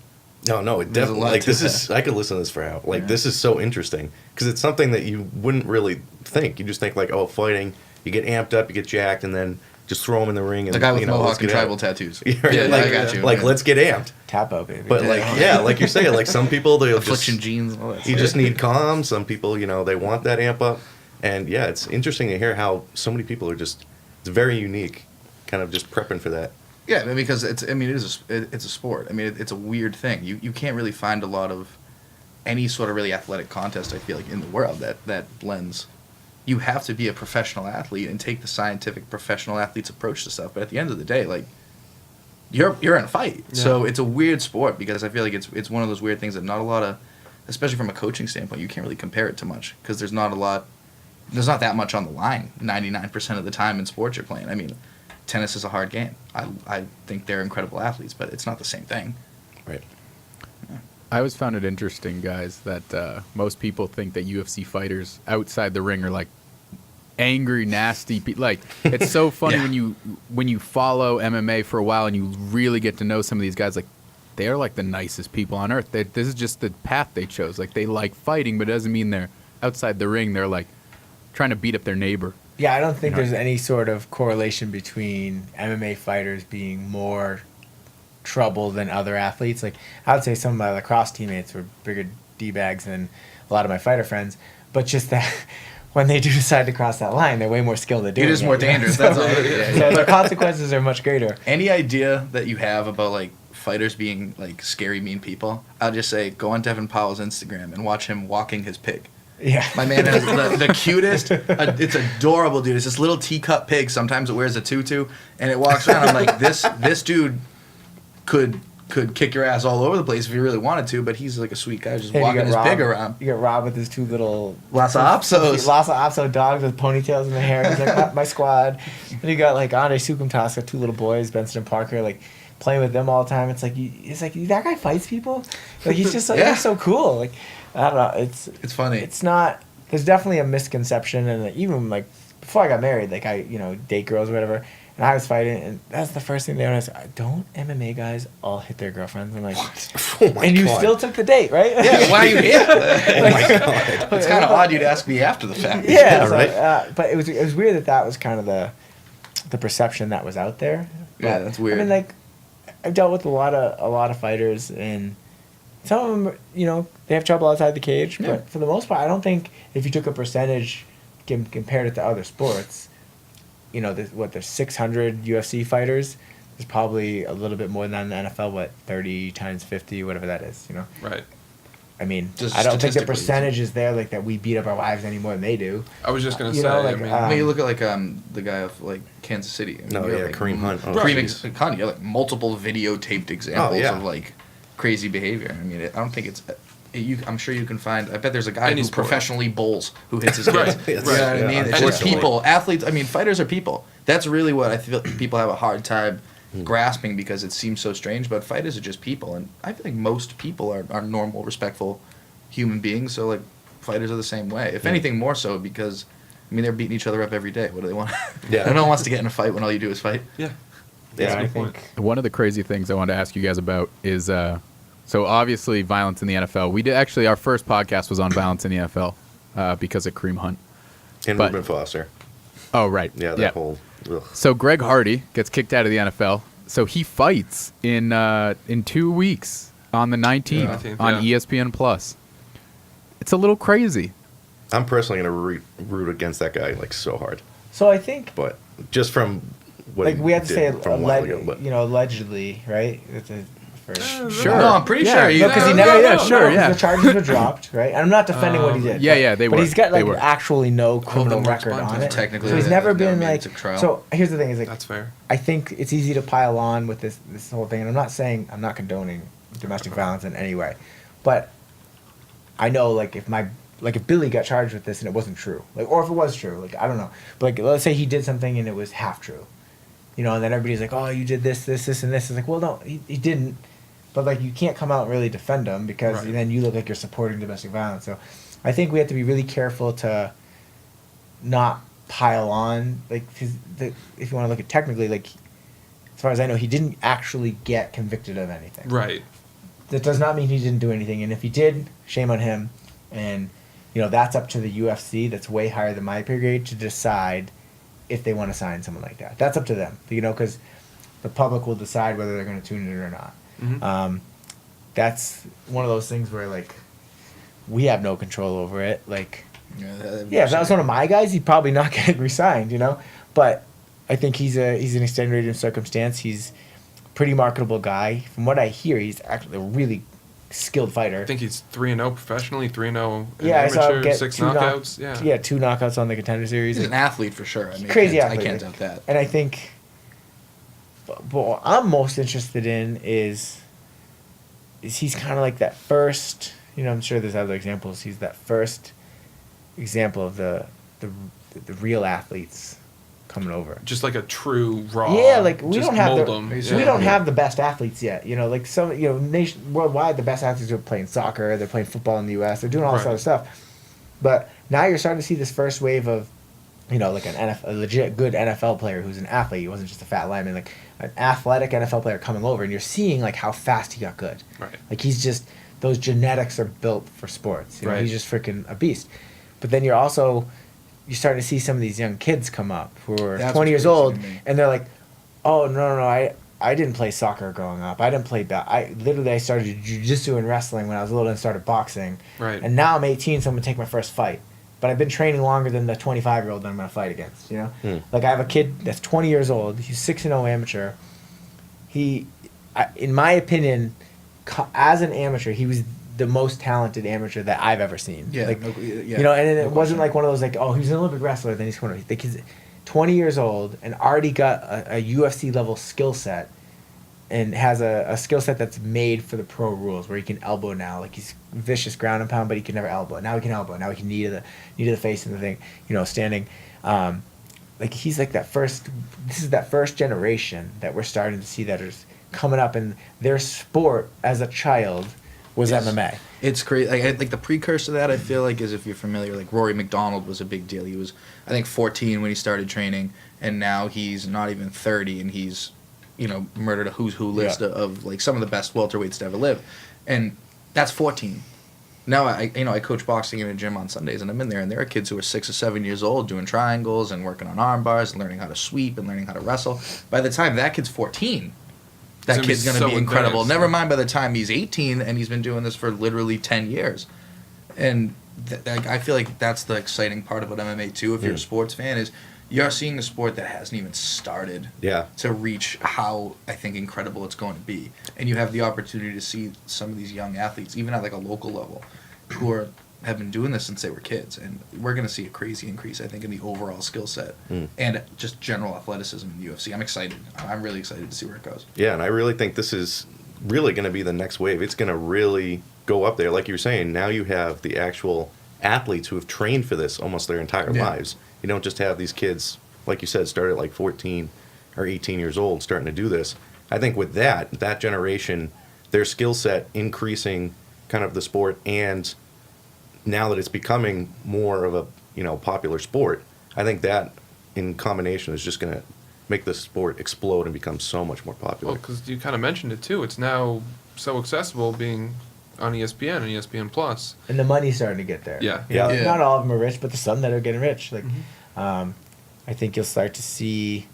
No, it definitely, like, this is, I could listen to this for hours. Like, this is so interesting because it's something that you wouldn't really think. You just think, like, oh, fighting, you get amped up, you get jacked, and then just throw them in the ring. And, the guy with mohawk and tribal tattoos. I got you. Like, let's get amped. Tap out, baby. But, like, like you're saying, like, some people, they'll affliction genes, all that you just need calm. Some people, they want that amp up. And, yeah, it's interesting to hear how so many people are just, it's very unique, kind of just prepping for that. Yeah, because it's a sport. It's a weird thing. You can't really find a lot of any sort of really athletic contest, I feel like, in the world that blends. You have to be a professional athlete and take the scientific professional athlete's approach to stuff. But at the end of the day, like, you're in a fight. Yeah. So it's a weird sport because I feel like it's one of those weird things that not a lot of, especially from a coaching standpoint, you can't really compare it to much because there's not that much on the line 99% of the time in sports you're playing. Tennis is a hard game. I think they're incredible athletes, but it's not the same thing. Right. Yeah. I always found it interesting, guys, that most people think that UFC fighters outside the ring are, like, angry, nasty people. Like, it's so funny when you follow MMA for a while and you really get to know some of these guys. Like, they are, like, the nicest people on earth. This is just the path they chose. Like, they like fighting, but it doesn't mean they're outside the ring. They're, like, trying to beat up their neighbor. Yeah, I don't think there's any sort of correlation between MMA fighters being more trouble than other athletes. Like, I would say some of my lacrosse teammates were bigger D-bags than a lot of my fighter friends, but just that when they do decide to cross that line, they're way more skilled at doing it. It is more dangerous. That's all it is. So the consequences are much greater. Any idea that you have about, like, fighters being like scary, mean people, I'll just say go on Devin Powell's Instagram and watch him walking his pig. Yeah. My man has the cutest. It's adorable, dude. It's this little teacup pig. Sometimes it wears a tutu, and it walks around. I'm like, this dude could kick your ass all over the place if he really wanted to, but he's like a sweet guy just And you walking got his Rob- pig around. You got Rob with his two little Lhasa Apsos. Lhasa Apso dogs with ponytails in their hair. He's like, my squad. And you got like Andre Sukumtas, got two little boys, Benson and Parker, like playing with them all the time. It's like that guy fights people. Like he's just like he's so cool. Like I don't know. It's funny. It's not. There's definitely a misconception, and even like before I got married, like I date girls or whatever. And I was fighting, and that's the first thing they always say. Don't MMA guys all hit their girlfriends? I'm like, Oh my and you God. still took the date, right? Yeah, why are you here? Oh my God. It's kind of odd you'd ask me after the fact. Yeah, so, right. but it was weird that was kind of the perception that was out there. Yeah, But, that's weird. I mean, like I've dealt with a lot of fighters, and some of them, they have trouble outside the cage. Yeah. But for the most part, I don't think if you took a percentage compared it to other sports, there's 600 UFC fighters. There's probably a little bit more than the NFL. 30 times 50, whatever that is. Right. I mean, Just I don't think the statistically, percentage is there like that we beat up our wives any more than they do. I was just gonna You say. know, like, I mean, I mean, you look at like the guy of like Kansas City. I mean, No, you have, yeah, like, Kareem Hunt. Oh, Kareem jeez. Hunt. You have like multiple videotaped examples yeah. of like crazy behavior. I mean, I don't think it's. I'm sure you can find. I bet there's a guy Any who sport. professionally bowls who hits his kids. Right, You know right. what I Yeah, mean? It's just unfortunately. people, athletes. I mean, fighters are people. That's really what I feel people have a hard time grasping because it seems so strange. But fighters are just people, and I think most people are normal, respectful human beings. So like, fighters are the same way. If anything, more so because. I mean, they're beating each other up every day. What do they want? Yeah. No one wants to get in a fight when all you do is fight. yeah. Yeah, That's a I good think. point. One of the crazy things I wanted to ask you guys about is so obviously violence in the NFL. We did actually our first podcast was on violence in the NFL because of Kareem Hunt. And But- Reuben Foster. Oh right, Yeah, that whole. Ugh. So Greg Hardy gets kicked out of the NFL. So he fights in 2 weeks on the 19th Yeah. on Yeah. ESPN Plus. It's a little crazy. I'm personally going to root against that guy like so hard. So I think But just from what like he we have to did say from a while ago. But allegedly, right? It's a first. Sure. No, I'm pretty Yeah, sure. No, because he Yeah, never. yeah, sure, yeah. The charges were dropped, right? And I'm not defending what he did. Yeah, but- yeah, they But were. he's got They like were. actually no criminal them were record expunged. on it. Technically, so he's that never has never been made it like. to trial. So here's the thing: is like That's fair. I think it's easy to pile on with this whole thing, and I'm not saying I'm not condoning domestic violence in any way, but I know like if Billy got charged with this and it wasn't true, like, or if it was true, like I don't know, but like let's say he did something and it was half true, and then everybody's like, oh, you did this, and this. It's like, well, no, he didn't, but like you can't come out and really defend him because Right. then you look like you're supporting domestic violence. So I think we have to be really careful to not pile on, like, cause if you want to look at technically, like, as far as I know, he didn't actually get convicted of anything. Right. That does not mean he didn't do anything, and if he did, shame on him. And that's up to the UFC. That's way higher than my pay grade to decide if they want to sign someone like that. That's up to them, because the public will decide whether they're going to tune in or not. Mhm. That's one of those things where like we have no control over it. Like, Yeah, if that was one of my guys, he'd probably not get re-signed, But I think he's an extenuating circumstance. He's a pretty marketable guy. From what I hear, he's actually a really skilled fighter. I think he's 3-0 professionally, 3-0 in I saw him amateur, get 6 two knockouts. Yeah. 2 knockouts on the Contender Series. he's an athlete for sure. I mean, Crazy I athlete. can't doubt that. And I think, but what I'm most interested in is he's kind of like that first. I'm sure there's other examples. He's that first example of the real athletes coming over. Just like a true raw. Yeah, like we just don't have mold the them. we Yeah. don't have the best athletes yet. Like some worldwide the best athletes are playing soccer, they're playing football in the U.S., they're doing all this Right. other stuff. But now you're starting to see this first wave of, like a legit good NFL player who's an athlete. He wasn't just a fat lineman, like an athletic NFL player coming over, and you're seeing like how fast he got good. Right. Like he's just those genetics are built for sports. Right. He's just freaking a beast. But then you're starting to see some of these young kids come up who are That's 20 years what's old, crazy to me. and they're like, "Oh no, I didn't play soccer growing up. I didn't play I started jiu-jitsu and wrestling when I was little and started boxing. Right. And now I'm 18, so I'm gonna take my first fight. But I've been training longer than the 25-year-old that I'm gonna fight against. Like I have a kid that's 20 years old. He's 6-0 amateur. in my opinion, as an amateur, he was the most talented amateur that I've ever seen. Yeah, like, yeah, you know, and it no wasn't question. like one of those like, oh, he's an Olympic wrestler, then he's going to. The kid's 20 years old and already got a UFC level skill set, and has a skill set that's made for the pro rules, where he can elbow now. Like, he's vicious ground and pound, but he can never elbow. Now he can elbow. Now he can knee to the face and the thing. You know, standing. Like, he's like that first. This is that first generation that we're starting to see that is coming up, and their sport as a child was Yes. MMA. It's crazy. Like the precursor to that, I feel like, is if you're familiar, like Rory McDonald was a big deal. He was, I think, 14 when he started training, and now he's not even 30, and he's, you know, murdered a who's who list of like some of the best welterweights to ever live, and that's 14. Now I coach boxing in a gym on Sundays, and I'm in there, and there are kids who are 6 or 7 years old doing triangles and working on arm bars and learning how to sweep and learning how to wrestle. By the time that kid's 14. That kid's going to so be incredible. advanced. Never mind by the time he's 18 and he's been doing this for literally 10 years. And I feel like that's the exciting part about MMA too, if you're a sports fan, is you're seeing a sport that hasn't even started to reach how I think incredible it's going to be. And you have the opportunity to see some of these young athletes, even at like a local level, who have been doing this since they were kids. And we're going to see a crazy increase, I think, in the overall skill set and just general athleticism in the UFC. I'm excited. I'm really excited to see where it goes. Yeah, and I really think this is really going to be the next wave. It's going to really go up there. Like you were saying, now you have the actual athletes who have trained for this almost their entire lives. You don't just have these kids, like you said, start at like 14 or 18 years old starting to do this. I think with that generation, their skill set increasing kind of the sport, and now that it's becoming more of a, you know, popular sport, I think that in combination is just going to make the sport explode and become so much more popular. Well, because you kind of mentioned it too. It's now so accessible, being on ESPN and ESPN Plus. And the money's starting to get there. Yeah. You know, Yeah. not all of them are rich, but there's some that are getting rich. Like, I think you'll start to see.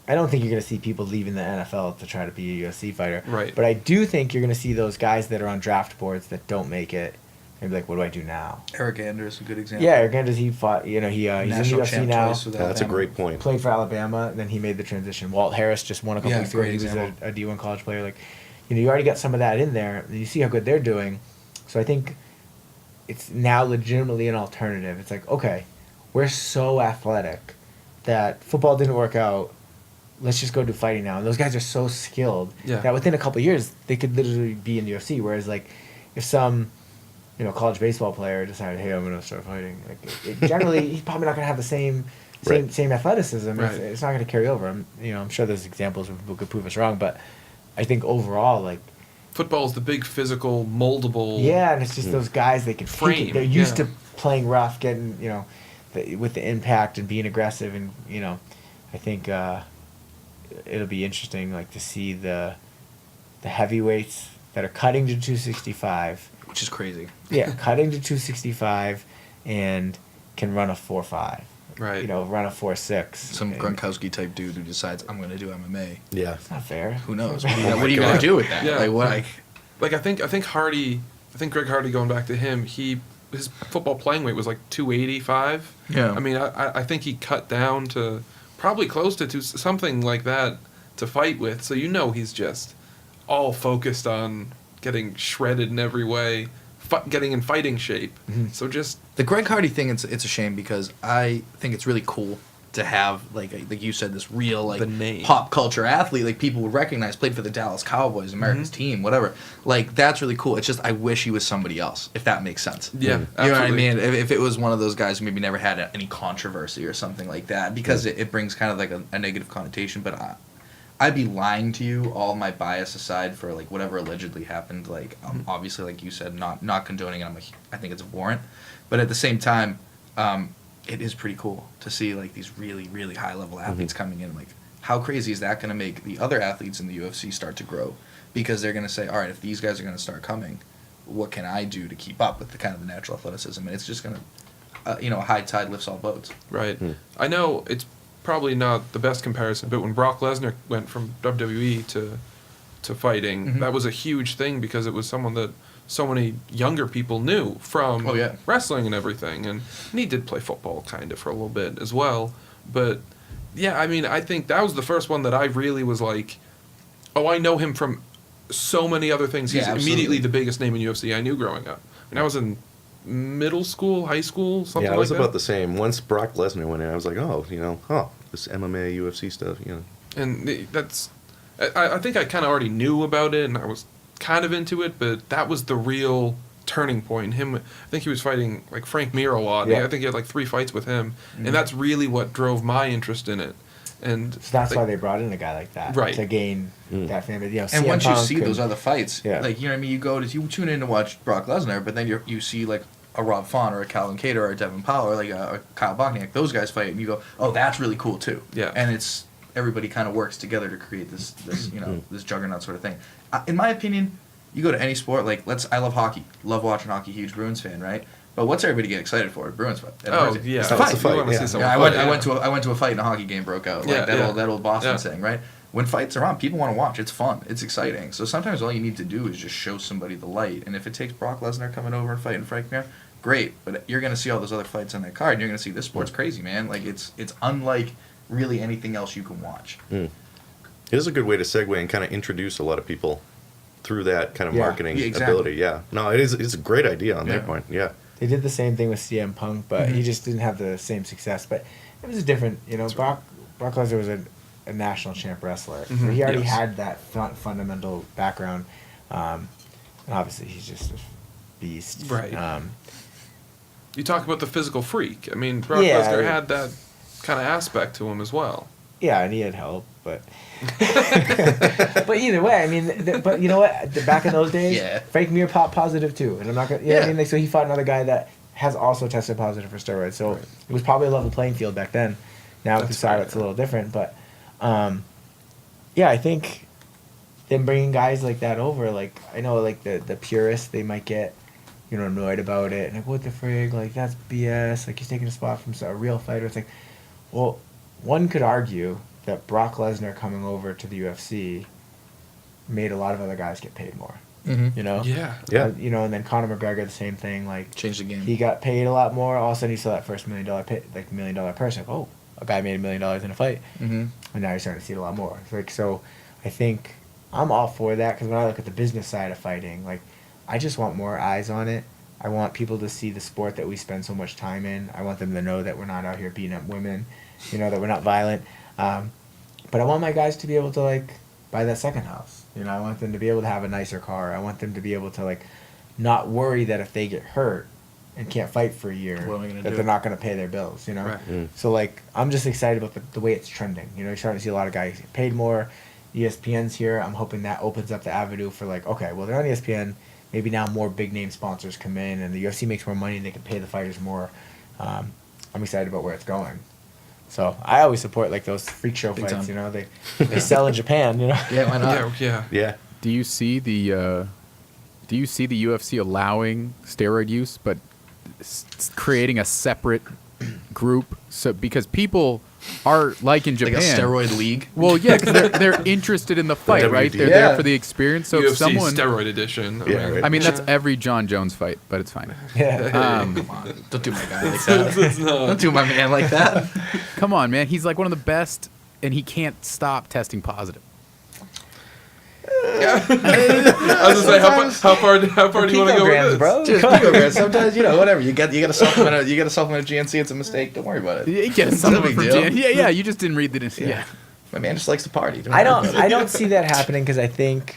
I don't think you're going to see people leaving the NFL to try to be a UFC fighter. Right. But I do think you're going to see those guys that are on draft boards that don't make it. And be like, what do I do now? Eric Anders, a good example. Yeah, Eric Anders, he fought. You know, he's in the National UFC champ now. twice with Yeah, that's a Alabama. great point. Played for Alabama, and then he made the transition. Walt Harris just won a couple Yeah, weeks ago. great He was example. a D1 college player. Like, you know, you already got some of that in there, and you see how good they're doing. So I think it's now legitimately an alternative. It's like, okay, we're so athletic that football didn't work out. Let's just go do fighting now. And those guys are so skilled that within a couple of years they could literally be in the UFC. Whereas, like, if some, you know, college baseball player decided, hey, I'm going to start fighting, like, generally he's probably not going to have the same athleticism. Right. It's not going to carry over. I'm sure there's examples where people could prove us wrong, but I think overall, like, Football is the big physical, moldable. yeah, and it's just those guys they can take Frame, it. They're used yeah. to playing rough, getting, you know, with the impact and being aggressive, and, you know, I think it'll be interesting, like, to see the heavyweights that are cutting to 265. Which is crazy. Yeah, cutting to 265 and can run a 4.5. Right. You know, run a 4.6. Some And Gronkowski type dude who decides, I'm going to do MMA. Yeah. It's not fair. Who knows? Oh What are you going to do with that? Yeah. Like, what? Like I think Greg Hardy, going back to him, his football playing weight was like 285. Yeah. I mean, I think he cut down to probably close to something like that to fight with. So you know he's just all focused on getting shredded in every way, getting in fighting shape. Mm-hmm. So just The Greg Hardy thing, it's a shame because I think it's really cool to have, like you said, this real, like, The name. pop culture athlete, like, people would recognize, played for the Dallas Cowboys, America's team, whatever. Like, that's really cool. It's just I wish he was somebody else, if that makes sense. Yeah, You know what I absolutely. mean? If it was one of those guys who maybe never had any controversy or something like that, because it brings kind of like a negative connotation, but I'd be lying to you, all my bias aside, for, like, whatever allegedly happened. Like, obviously, like you said, not condoning it. I think it's abhorrent, but at the same time, it is pretty cool to see, like, these really, really high level athletes coming in. Like, how crazy is that going to make the other athletes in the UFC start to grow? Because they're going to say, all right, if these guys are going to start coming, what can I do to keep up with the kind of the natural athleticism? And it's just going to, a high tide lifts all boats. right. I know it's probably not the best comparison, but when Brock Lesnar went from WWE to fighting, that was a huge thing because it was someone that so many younger people knew from wrestling and everything. And he did play football kind of for a little bit as well. But, yeah, I mean, I think that was the first one that I really was like, oh, I know him from so many other things. He's Yeah, absolutely. immediately the biggest name in UFC I knew growing up. And I was in middle school, high school, something Yeah, I was like about that. the same. Once Brock Lesnar went in, I was like, oh, this MMA, UFC stuff, And that's, I think I kind of already knew about it, and I was kind of into it, but that was the real turning point. I think he was fighting like Frank Mir a lot. Yeah. I think he had like 3 fights with him, and that's really what drove my interest in it. And So that's like, why they brought in a guy like that, Right. to gain that family. And CM once you Punk see and- those other fights, Yeah. like, you know what I mean, you tune in to watch Brock Lesnar, but then you see like a Rob Font or a Calvin Kattar or a Devin Powell or like a Kyle Bogniak, those guys fight, and you go, oh, that's really cool too. Yeah. And it's everybody kind of works together to create this this juggernaut sort of thing. In my opinion, you go to any sport, like I love hockey, love watching hockey, huge Bruins fan, right? But what's everybody get excited for? Bruins fight. oh yeah, It's the It's fight. a fight, You wanna yeah. see someone Yeah, fight, I went to a fight and a hockey game broke out. Like Yeah, that old Boston Yeah. saying, right? When fights are on, people want to watch. It's fun. It's exciting. So sometimes all you need to do is just show somebody the light. And if it takes Brock Lesnar coming over and fighting Frank Mir, great. But you're gonna see all those other fights on that card. And you're gonna see this sport's crazy, man. Like it's unlike really anything else you can watch. It is a good way to segue and kind of introduce a lot of people through that kind of Yeah. marketing Yeah, exactly. ability. Yeah. No, it's a great idea on their Yeah. point. Yeah. They did the same thing with CM Punk, but he just didn't have the same success. But it was a different, Brock Lesnar was a national champ wrestler. So he already Yes. had that fundamental background. And obviously, he's just a beast. Right. You talk about the physical freak. I mean, Brock Yeah, Lesnar I- had that kind of aspect to him as well. Yeah, and he had help, but but either way, I mean, but you know what? Back in those days, Yeah. Frank Mir popped positive too, and I'm not gonna. You know what I mean? Like, so he fought another guy that has also tested positive for steroids. So it was probably a level playing field back then. Now with That's Usada, right. it's a little different, but yeah, I think them bringing guys like that over, like I know, like the purists, they might get annoyed about it, and like, what the frig, like that's BS. Like he's taking a spot from a real fighter. It's like, well, one could argue that Brock Lesnar coming over to the UFC made a lot of other guys get paid more. Mm-hmm. Yeah. Yeah. And then Conor McGregor, the same thing. Like, Change the game. he got paid a lot more. All of a sudden, he saw that first $1 million $1 million purse. Like, oh, a guy made $1 million in a fight. Mm-hmm. And now you're starting to see it a lot more. So I think I'm all for that, because when I look at the business side of fighting, like, I just want more eyes on it. I want people to see the sport that we spend so much time in. I want them to know that we're not out here beating up women, that we're not violent. But I want my guys to be able to, like, buy that second house. I want them to be able to have a nicer car. I want them to be able to, like, not worry that if they get hurt and can't fight for a year, What am I gonna that do? they're not going to pay their bills, Right. So, like, I'm just excited about the way it's trending. You're starting to see a lot of guys get paid more. ESPN's here. I'm hoping that opens up the avenue for, like, okay, well, they're on ESPN. Maybe now more big-name sponsors come in, and the UFC makes more money, and they can pay the fighters more. I'm excited about where it's going. So I always support, like, those freak show Big fights. time. They sell in Japan. Yeah, why not? Yeah. Yeah. Do you see the UFC allowing steroid use, but creating a separate group? So because people are like in Japan, Like a steroid league. Well, yeah, because they're interested in the fight, right? They're Yeah. there for the experience. So if UFC someone, steroid edition. Yeah, right. I mean, that's every John Jones fight, but it's fine. Yeah. Come on, don't do my guy like that. It's not. Don't do my man like that. Come on, man, he's like one of the best, and he can't stop testing positive. I was gonna say, how far do you want to go with this? bro. Just pico grams. Sometimes whatever. You got a supplement. You got a supplement of GNC. It's a mistake. Don't worry about it. You get It's some no of it big from deal. Jan. Yeah, you just didn't read the. Yeah. My man just likes to party. I worry about it. don't see that happening, because I think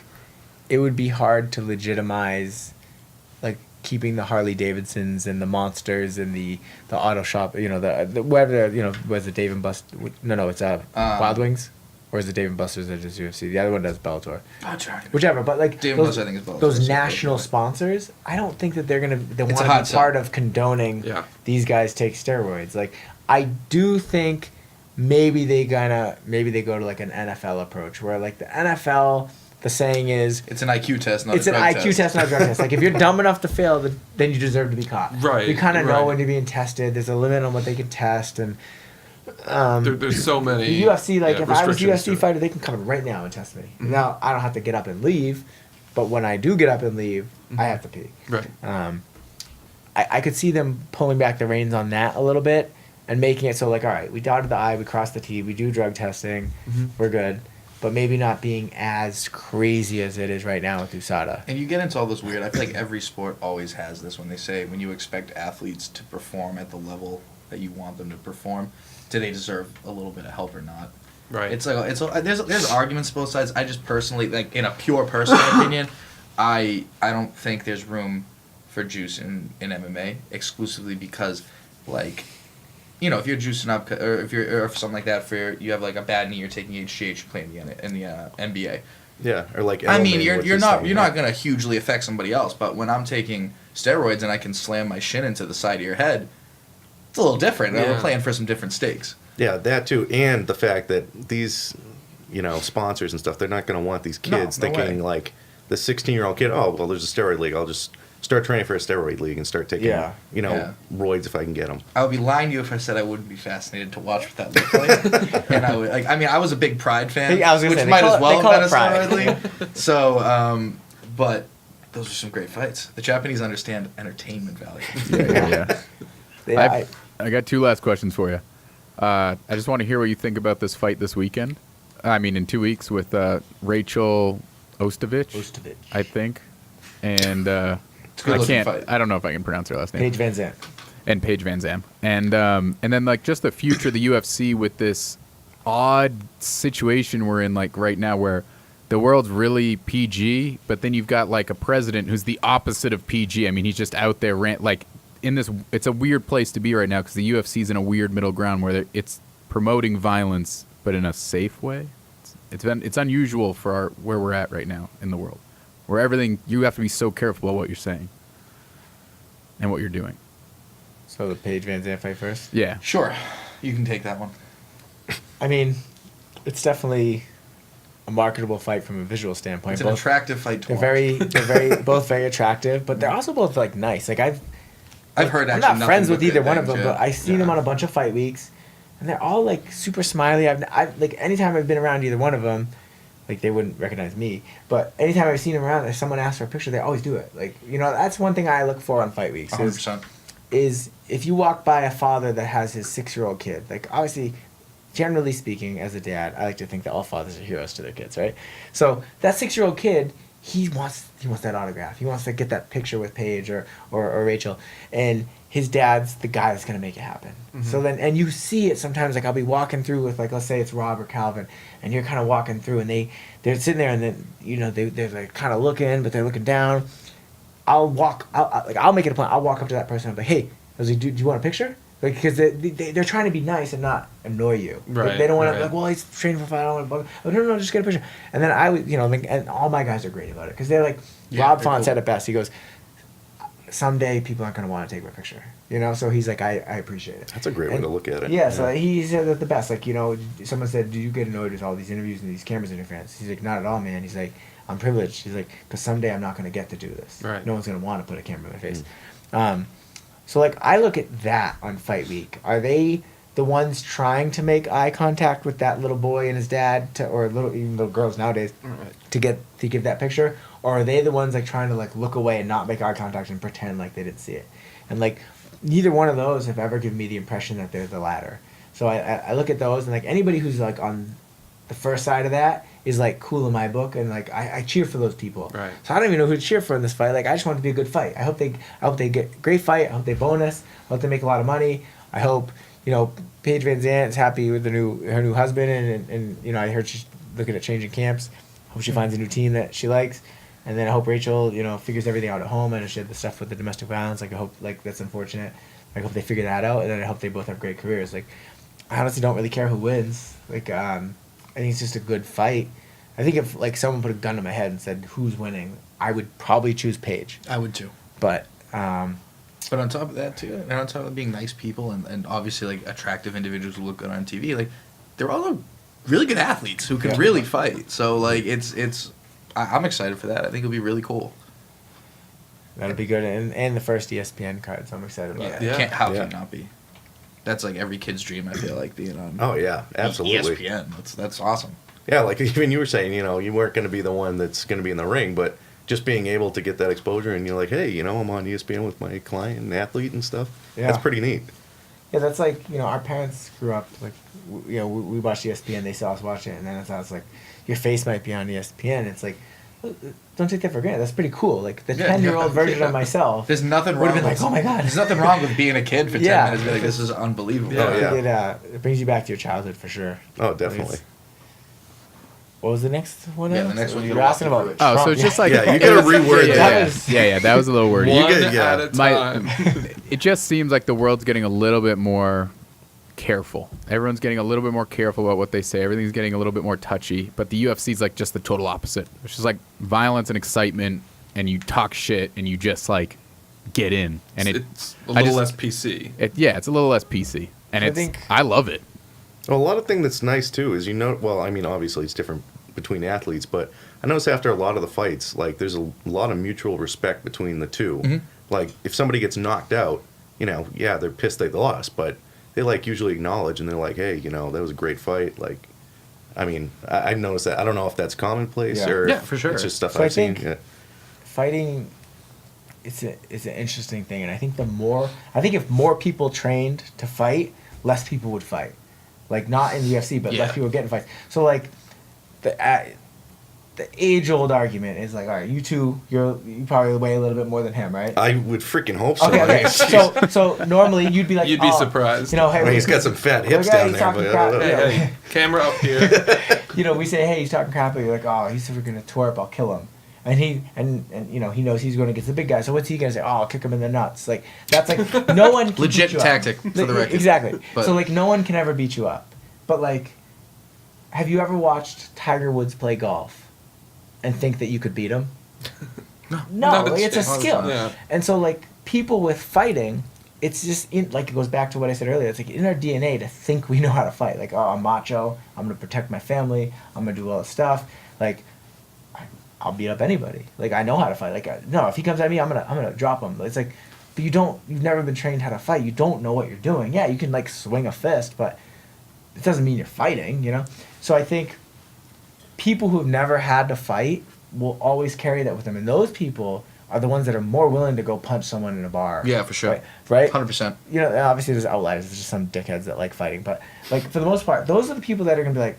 it would be hard to legitimize, like, keeping the Harley Davidsons and the Monsters and the auto shop, the whatever, was it Dave and Bust? No, it's Wild Wings, or is it Dave and Buster's that does UFC? The other one does Bellator. Whichever, but like Dave and those, Buster's, I think, is Bellator, those so national probably. sponsors, I don't think that they want a to hot be sell. part of condoning Yeah. these guys take steroids. Like, I do think maybe they go to like an NFL approach, where like the NFL, the saying is, It's an IQ test, not it's a an drug IQ test, not a drug test. Like, if you're dumb enough to fail, then you deserve to be caught. Right, You kind of know right. when you're being tested. There's a limit on what they can test, and There's so many. the UFC, like, yeah, if I was a restrictions to UFC it. fighter, they can come right now and test me. Now, I don't have to get up and leave, but when I do get up and leave, I have to pee. Right. I could see them pulling back the reins on that a little bit and making it so, like, all right, we dotted the I, we crossed the T, we do drug testing, we're good. but maybe not being as crazy as it is right now with USADA. And you get into all this weird. I feel like every sport always has this when they say when you expect athletes to perform at the level that you want them to perform, do they deserve a little bit of help or not? Right. It's like there's arguments both sides. I just personally, like, in a pure personal opinion, I don't think there's room for juice in MMA exclusively because, like, you know, if you're juicing up or if you're or something like that for you have like a bad knee, you're taking HGH, you're playing in the NBA. Yeah, or like I mean, Edelman with you're his not thing, you're right? not gonna hugely affect somebody else, but when I'm taking steroids and I can slam my shin into the side of your head, it's a little different. Yeah. We're playing for some different stakes. Yeah, that too, and the fact that these, sponsors and stuff, they're not going to want these kids No way. thinking like the 16-year-old kid. Oh, well, there's a steroid league. I'll just start training for a steroid league and start taking, Yeah. Yeah. roids if I can get them. I would be lying to you if I said I wouldn't be fascinated to watch what that looked like. And I would, like, I mean, I was a big Pride fan, I was gonna which say, they might call as it- well they call have it been a Pride. steroid league. So, but those are some great fights. The Japanese understand entertainment value. Yeah. Yeah, I got two last questions for you. I just want to hear what you think about this fight this weekend. I mean, in 2 weeks with Rachel Ostovich, I think. And a good I looking can't. fight. I don't know if I can pronounce her last name. Paige Van Zandt. And Paige Van Zam. And then like just the future of the UFC with this odd situation we're in like right now where the world's really PG, but then you've got like a president who's the opposite of PG. I mean, he's just out there in this. It's a weird place to be right now because the UFC's in a weird middle ground where it's promoting violence, but in a safe way. It's unusual for where we're at right now in the world, where everything you have to be so careful about what you're saying and what you're doing. So the Paige Van Zandt fight first. Yeah. Sure, you can take that one. I mean, it's definitely a marketable fight from a visual standpoint. It's an attractive fight to They're watch. very both very attractive, but they're also both like nice. Like I've heard. I'm actually not nothing friends but with good either one of things, them, yeah. but I see them on a bunch of fight weeks, and they're all like super smiley. I've like anytime I've been around either one of them, like they wouldn't recognize me, but anytime I've seen them around, if someone asks for a picture, they always do it. Like that's one thing I look for on fight weeks. 100%. Is if you walk by a father that has his 6-year-old kid, like obviously, generally speaking, as a dad, I like to think that all fathers are heroes to their kids, right? So that 6-year-old kid, he wants that autograph. He wants to get that picture with Paige or Rachel, and his dad's the guy that's gonna make it happen. Mm-hmm. So then, and you see it sometimes. Like I'll be walking through with like, let's say it's Rob or Calvin, and you're kind of walking through, and they're sitting there, and then they're like kind of looking, but they're looking down. I'll make it a point. I'll walk up to that person. I'm like, hey, I was like, do you want a picture? Like, because they're trying to be nice and not annoy you. Right, They don't want right. to like, well, he's training for a fight. I don't want to bug. Oh, no, just get a picture. And then I would, and all my guys are great about it because they're like, Yeah, Rob they're Font cool. said it best. He goes, someday people aren't going to want to take my picture. So he's like, I appreciate it. That's a great way to look at it. Yeah, so he said that the best. Like, someone said, do you get annoyed with all these interviews and these cameras in your face? He's like, not at all, man. He's like, I'm privileged. He's like, because someday I'm not going to get to do this. Right. No one's going to want to put a camera in my face. So, like, I look at that on Fight Week. Are they the ones trying to make eye contact with that little boy and his dad, or even little girls nowadays, to give that picture? Or are they the ones, like, trying to, like, look away and not make eye contact and pretend like they didn't see it? And, like, neither one of those have ever given me the impression that they're the latter. So I look at those, and, like, anybody who's, like, on the first side of that is, like, cool in my book, and, like, I cheer for those people. Right. So I don't even know who to cheer for in this fight. Like, I just want it to be a good fight. I hope they get a great fight. I hope they bonus. I hope they make a lot of money. I hope, Paige Van Zandt is happy with her new husband, and I heard she's looking at changing camps. Hope she finds a new team that she likes. And then I hope Rachel, figures everything out at home, and she had the stuff with the domestic violence. Like, I hope, like, that's unfortunate. I hope they figure that out, and then I hope they both have great careers. Like, I honestly don't really care who wins. Like, I think it's just a good fight. I think if, like, someone put a gun to my head and said, who's winning, I would probably choose Paige. I would too. But, But on top of that too, and on top of being nice people and obviously like attractive individuals who look good on TV, like they're all really good athletes who can really fight. So like I'm excited for that. I think it'll be really cool. that'll be good. And the first ESPN card, so I'm excited about it. Yeah. How Yeah. can it not be? That's like every kid's dream. I feel like being on. Oh yeah, absolutely. ESPN. That's awesome. Yeah, like even you were saying, you weren't going to be the one that's going to be in the ring, but just being able to get that exposure and you're like, hey, I'm on ESPN with my client and athlete and stuff. Yeah. That's pretty neat. Yeah, that's like, our parents grew up, like, we watched ESPN, they saw us watch it, and then I was like, your face might be on ESPN. It's like, don't take that for granted. That's pretty cool. Like, the 10-year-old version of myself. There's nothing would wrong have been with, like, oh my God. There's nothing wrong with being a kid for 10 Yeah. minutes. Be like, this is unbelievable. Yeah. It brings you back to your childhood for sure. Oh, definitely. What was the next one? Yeah, Alex? the next one You you were gotta asking walk about me through Oh, so it's just like Yeah, you gotta reword that. Yeah, that was a little wordy. One get- yeah. at a time. It just seems like the world's getting a little bit more careful. Everyone's getting a little bit more careful about what they say. Everything's getting a little bit more touchy. But the UFC is like just the total opposite, which is like violence and excitement, and you talk shit and you just like get in. And It's a I little just- less PC. it's a little less PC, and I love it. Well, a lot of thing that's nice too is well, I mean, obviously it's different between athletes, but I notice after a lot of the fights, like there's a lot of mutual respect between the two. Mm-hmm. Like if somebody gets knocked out, yeah, they're pissed they lost, but they like usually acknowledge and they're like, hey, that was a great fight. Like, I mean, I noticed that. I don't know if that's commonplace Yeah. or Yeah, for sure. it's just stuff So I I've seen. think- Yeah. Fighting, it's an interesting thing, and I think if more people trained to fight, less people would fight. Like, not in the UFC, but Yeah. less people would get in fights. So like the age-old argument is like, all right, you two, you probably weigh a little bit more than him, right? I would freaking hope so. Okay. So normally you'd be like, You'd be surprised. Hey, I mean, he's got some fat hips down there, but I don't know. Hey, camera up here. We say, hey, he's talking crap, but you're like, oh, he's freaking a twerp, I'll kill him. And he knows he's going against the big guy. So what's he going to say? Oh, I'll kick him in the nuts. Like, that's like, no one can Legit beat you up. tactic, for the record. Exactly. But- So like, no one can ever beat you up. But like, have you ever watched Tiger Woods play golf and think that you could beat him? No, Not a like, it's a chance. skill. Yeah. And so like, people with fighting, it's just like, it goes back to what I said earlier. It's like in our DNA to think we know how to fight. Like, oh, I'm macho. I'm gonna protect my family. I'm gonna do all this stuff. Like, I'll beat up anybody. Like, I know how to fight. Like, no, if he comes at me, I'm gonna drop him. It's like, but you've never been trained how to fight. You don't know what you're doing. Yeah, you can like swing a fist, but it doesn't mean you're fighting. So I think people who've never had to fight will always carry that with them, and those people are the ones that are more willing to go punch someone in a bar. Yeah, for sure. Right? 100%. Obviously there's outliers. There's just some dickheads that like fighting, but like for the most part, those are the people that are gonna be like,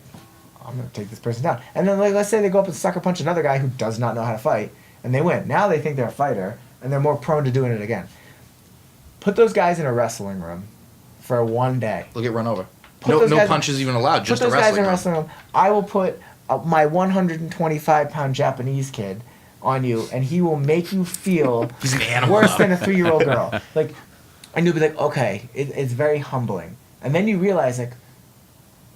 I'm gonna take this person down. And then like, let's say they go up and sucker punch another guy who does not know how to fight, and they win. Now they think they're a fighter, and they're more prone to doing it again. Put those guys in a wrestling room for one day. They'll get run over. Put those No guys- punches even allowed. Just Put a those guys in wrestling a room. wrestling room. I will put my 125-pound Japanese kid on you, and he will make you feel He's an animal. worse than a 3-year-old girl. Like, and you'll be like, okay, it's very humbling. And then you realize, like,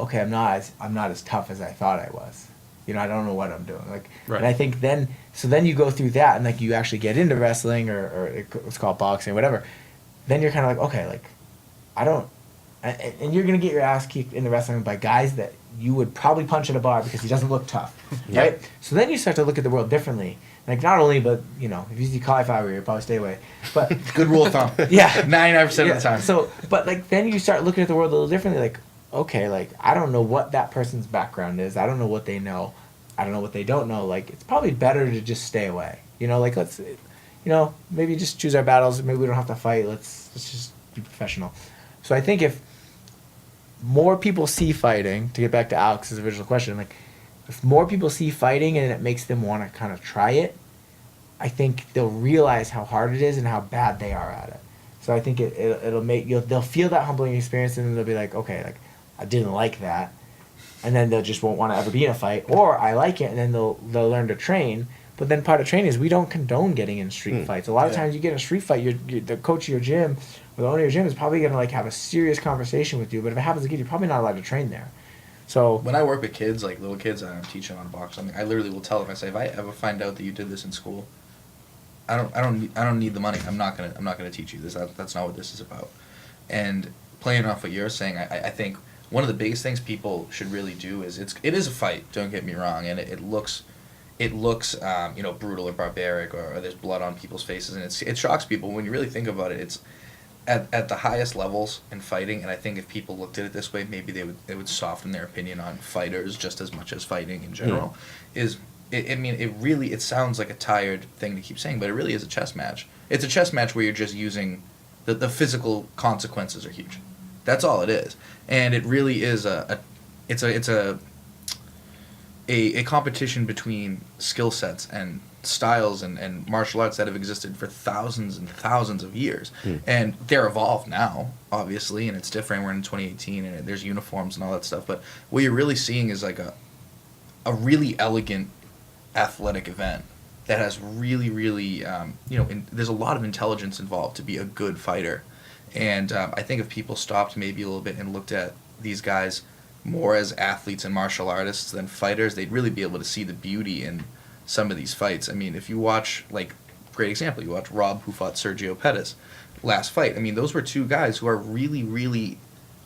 okay, I'm not as tough as I thought I was. I don't know what I'm doing. Like, Right. and I think then you go through that, and like you actually get into wrestling or let's call it boxing, whatever. Then you're kind of like, okay, like, I don't. And you're gonna get your ass kicked in the wrestling room by guys that you would probably punch at a bar because he doesn't look tough, right? So then you start to look at the world differently. Like, not only, but if you see cauliflower, you'll probably stay away. But Good rule of thumb. yeah, 99% of the time. So, but like then you start looking at the world a little differently. Like, okay, like I don't know what that person's background is. I don't know what they know. I don't know what they don't know. Like, it's probably better to just stay away. Like let's, maybe just choose our battles. Maybe we don't have to fight. Let's just be professional. So I think if more people see fighting, to get back to Alex's original question, like if more people see fighting and it makes them want to kind of try it, I think they'll realize how hard it is and how bad they are at it. So I think it'll make they'll feel that humbling experience, and then they'll be like, okay, like I didn't like that, and then they'll just won't want to ever be in a fight, or I like it, and then they'll learn to train. But then part of training is we don't condone getting in street fights. A lot of times you get in a street fight, you're the coach of your gym or the owner of your gym is probably gonna like have a serious conversation with you. But if it happens again, you're probably not allowed to train there. So When I work with kids, like little kids, and I'm teaching on box something, I literally will tell them. I say, if I ever find out that you did this in school, I don't need the money. I'm not gonna teach you this. That's not what this is about. And playing off what you're saying, I think one of the biggest things people should really do is it is a fight. Don't get me wrong, and it looks brutal or barbaric, or there's blood on people's faces, and it shocks people. When you really think about it, it's at the highest levels in fighting, and I think if people looked at it this way, maybe they would soften their opinion on fighters just as much as fighting in general. It sounds like a tired thing to keep saying, but it really is a chess match. It's a chess match where you're just using the physical consequences are huge. That's all it is. And it really is it's a competition between skill sets and styles and martial arts that have existed for thousands and thousands of years. And they're evolved now, obviously, and it's different. We're in 2018 and there's uniforms and all that stuff. But what you're really seeing is like a really elegant athletic event that has really, really, there's a lot of intelligence involved to be a good fighter. And I think if people stopped maybe a little bit and looked at these guys more as athletes and martial artists than fighters, they'd really be able to see the beauty in some of these fights. I mean, if you watch, like, great example, you watch Rob, who fought Sergio Pettis last fight. I mean, those were two guys who are really, really